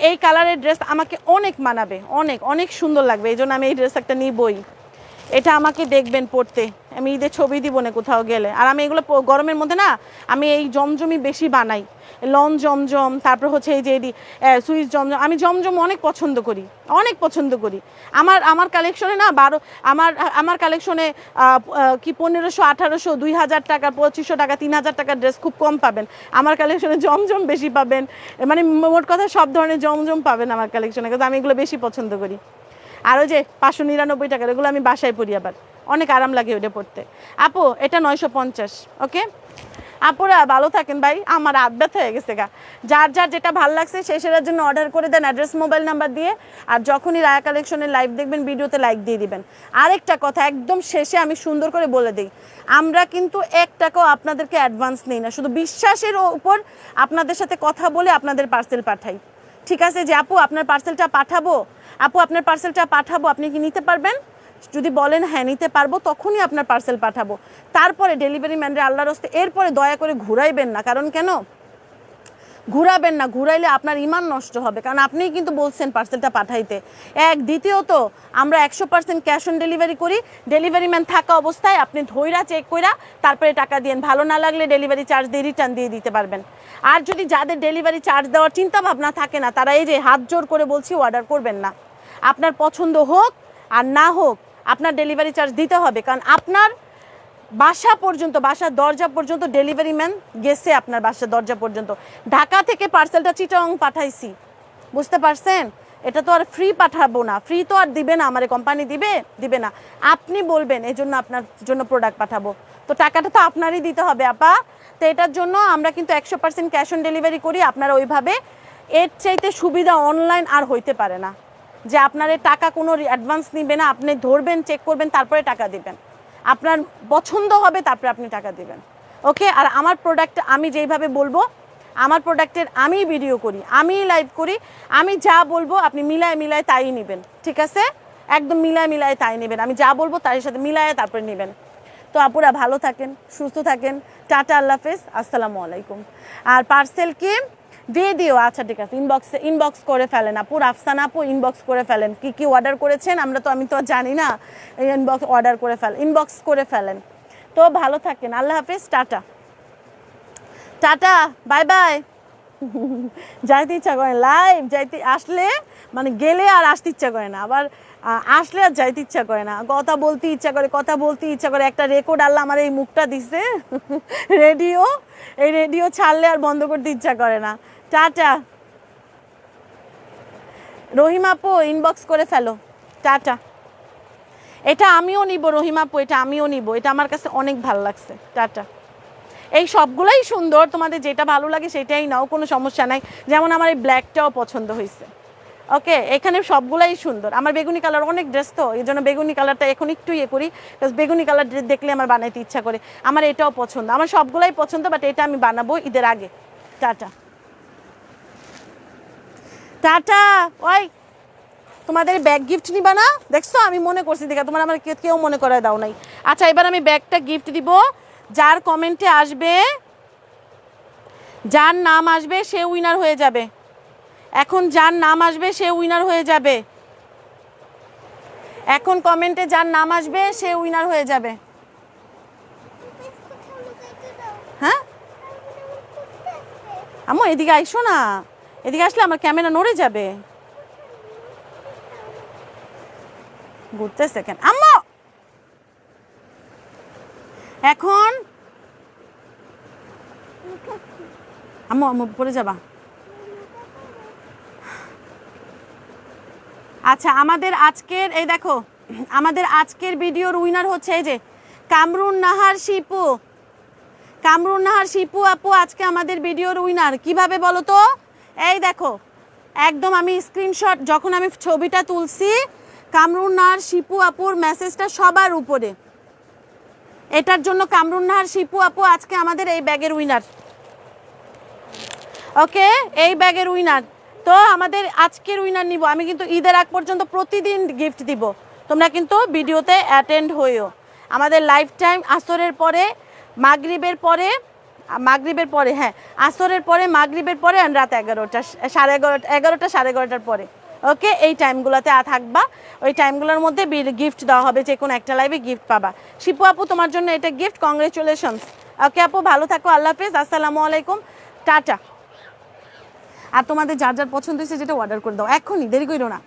এই কালারের ড্রেস আমাকে অনেক মানাবে, অনেক অনেক সুন্দর লাগবে, এই জন্য আমি এই ড্রেস একটা নিবই। এটা আমাকে দেখবেন পরতে, আমি ঈদের ছবি দিব না কোথাও গেলে। আর আমি এগুলো গরমের মধ্যে না, আমি এই জমজমই বেশি বানাই, লন জমজম, তারপর হচ্ছে এই যে সুইস জমজম। আমি জমজম অনেক পছন্দ করি, অনেক পছন্দ করি। আমার কালেকশনে না আমার কালেকশনে কি 1500, 1800, 2000 টাকা, 2500 টাকা, 3000 টাকার ড্রেস খুব কম পাবেন। আমার কালেকশনে জমজম বেশি পাবেন, মানে মোট কথা সব ধরনের জমজম পাবেন আমার কালেকশনে, কিন্তু আমি এগুলো বেশি পছন্দ করি। আর ওই যে 599 টাকার, এগুলো আমি বাসায় পরি, আবার অনেক আরাম লাগে ওটা পরতে। আপু এটা 950, ওকে? আপুরা ভালো থাকেন ভাই, আমার হাত ব্যথা হয়ে গেছে গা। যার যেটা ভালো লাগছে সেটার জন্য অর্ডার করে দেন, অ্যাড্রেস মোবাইল নাম্বার দিয়ে। আর যখনই রায়া কালেকশনের লাইভ দেখবেন, ভিডিওতে লাইক দিয়ে দিবেন। আরেকটা কথা একদম শেষে আমি সুন্দর করে বলে দিই, আমরা কিন্তু 1 টাকাও আপনাদেরকে অ্যাডভান্স নিই না, শুধু বিশ্বাসের উপর আপনাদের সাথে কথা বলে আপনাদের পার্সেল পাঠাই, ঠিক আছে? যে আপু আপনার পার্সেলটা পাঠাবো, আপু আপনার পার্সেলটা পাঠাবো, আপনি কি নিতে পারবেন? যদি বলেন হ্যাঁ নিতে পারবো, তখনই আপনার পার্সেল পাঠাবো। তারপরে ডেলিভারি ম্যানরা আল্লাহর হস্তে, এরপরে দয়া করে ঘুরাইবেন না। কারণ কেন ঘুরাবেন না? ঘুরাইলে আপনার ইমান নষ্ট হবে, কারণ আপনিই কিন্তু বলছেন পার্সেলটা পাঠাইতে। দ্বিতীয়ত আমরা 100% ক্যাশ অন ডেলিভারি করি। ডেলিভারি ম্যান থাকা অবস্থায় আপনি ধইরা চেক কইরা তারপরে টাকা দিয়েন, ভালো না লাগলে ডেলিভারি চার্জ দিয়ে রিটার্ন দিয়ে দিতে পারবেন। আর যদি যাদের ডেলিভারি চার্জ দেওয়ার চিন্তা ভাবনা থাকে না, তারা এই যে হাত জোর করে বলছি অর্ডার করবেন না। আপনার পছন্দ হোক আর না হোক, আপনার ডেলিভারি চার্জ দিতে হবে, কারণ আপনার বাসা পর্যন্ত, বাসার দরজা পর্যন্ত ডেলিভারি ম্যান গেছে আপনার বাসার দরজা পর্যন্ত। ঢাকা থেকে পার্সেলটা চিটাং পাঠাইছি, বুঝতে পারছেন? এটা তো আর ফ্রি পাঠাবো না, ফ্রি তো আর দিবে না, আমার কোম্পানি দিবে না, আপনি বলবেন এই জন্য আপনার জন্য প্রোডাক্ট পাঠাবো, তো টাকাটা তো আপনারই দিতে হবে আপা। তো এটার জন্য আমরা কিন্তু 100% ক্যাশ অন ডেলিভারি করি। আপনারা ওইভাবে, এর চাইতে সুবিধা অনলাইন আর হইতে পারে না, যে আপনার টাকা কোনো অ্যাডভান্স নিবে না, আপনি ধরবেন, চেক করবেন, তারপরে টাকা দিবেন, আপনার পছন্দ হবে তারপরে আপনি টাকা দিবেন। ওকে, আর আমার প্রোডাক্ট আমি যেইভাবে বলবো, আমার প্রোডাক্টের আমি ভিডিও করি, আমি লাইভ করি, আমি যা বলবো আপনি মিলায় তাই নেবেন, ঠিক আছে? একদম মিলায় তাই নেবেন, আমি যা বলবো তার সাথে মিলায় তারপরে নেবেন। তো আপুরা ভালো থাকেন, সুস্থ থাকেন, টাটা, আল্লাহ হাফেজ, আসসালামু আলাইকুম। আর পার্সেল কি দিয়ে দিও, আচ্ছা ঠিক আছে, ইনবক্স করে ফেলেন আপু, রাফসানা আপু ইনবক্স করে ফেলেন কি কি অর্ডার করেছেন, আমি তো জানি না, ইনবক্স করে ফেলেন। তো ভালো থাকেন, আল্লাহ হাফেজ, টাটা টাটা, বাই বাই। যাইতে ইচ্ছা করে লাইভ যাইতে, আসলে মানে গেলে আর আসতে ইচ্ছা করে না, আবার আসলে আর যাইতে ইচ্ছা করে না, কথা বলতে ইচ্ছা করে। একটা রেকর্ড আল্লাহ আমার এই মুখটা দিছে, এই রেডিও ছাড়লে আর বন্ধ করতে ইচ্ছা করে না। টাটা। রহিমা আপু ইনবক্স করে ফেলো, টাটা। এটা আমিও নিব রহিমা আপু, এটা আমিও নিব, এটা আমার কাছে অনেক ভালো লাগছে, টাটা। এই সবগুলোই সুন্দর, তোমাদের যেটা ভালো লাগে সেটাই নাও, কোনো সমস্যা নাই। যেমন আমার এই ব্ল্যাকটাও পছন্দ হয়েছে। ওকে, এখানে সবগুলাই সুন্দর। আমার বেগুনি কালার অনেক ড্রেস, তো এই জন্য বেগুনি কালারটা এখন একটু করি, বিকজ বেগুনি কালার দেখলে আমার বানাইতে ইচ্ছা করে। আমার এটাও পছন্দ, আমার সবগুলাই পছন্দ, বাট এটা আমি বানাবো ঈদের আগে। Tata tata. ওই তোমাদের ব্যাগ গিফট নিবা না, দেখছো আমি মনে করছি দেখা, তোমার আমার কেউ মনে করায় দাও নাই। আচ্ছা, এবার আমি ব্যাগটা গিফট দিব, যার কমেন্টে আসবে, যার নাম আসবে সে উইনার হয়ে যাবে। এখন যার নাম আসবে সে উইনার হয়ে যাবে, এখন কমেন্টে যার নাম আসবে সে উইনার হয়ে যাবে। হ্যাঁ আম্মু এদিকে আইসো না, এদিকে আসলে আমার ক্যামেরা নড়ে যাবে। ঘুরতেছে কেন আম্মু? এখন আম্মু পড়ে যাবা। আচ্ছা, আমাদের আজকের এই দেখো, আমাদের আজকের ভিডিওর উইনার হচ্ছে এই যে কামরুন নাহার শিপু আপু আজকে আমাদের ভিডিওর উইনার। কিভাবে বলো তো? এই দেখো, একদম আমি স্ক্রিনশট, যখন আমি ছবিটা তুলছি কামরুন নাহার শিপু আপুর মেসেজটা সবার উপরে, এটার জন্য কামরুন নাহার শিপু আপু আজকে আমাদের এই ব্যাগের উইনার। ওকে, এই ব্যাগের উইনার। তো আমাদের আজকের উইনার নিব, আমি কিন্তু ঈদের আগ পর্যন্ত প্রতিদিন গিফট দিব, তোমরা কিন্তু ভিডিওতে অ্যাটেন্ড হইও। আমাদের লাইফ টাইম আসরের পরে, মাগরিবের পরে, হ্যাঁ আসরের পরে, মাগরিবের পরে, আর রাত 11টা, 11:30, 11:30 পরে। ওকে, এই টাইমগুলোতে থাকবা, ওই টাইমগুলোর মধ্যে গিফট দেওয়া হবে, যে কোনো একটা লাইভে গিফট পাবা। শিপু আপু তোমার জন্য এটা গিফট, কংগ্রেচুলেশনস। ওকে আপু, ভালো থাকো, আল্লাহ হাফেজ, আসসালামু আলাইকুম, টাটা। আর তোমাদের যার যার পছন্দ হয়েছে যেটা অর্ডার করে দাও, এখনই, দেরি করো না।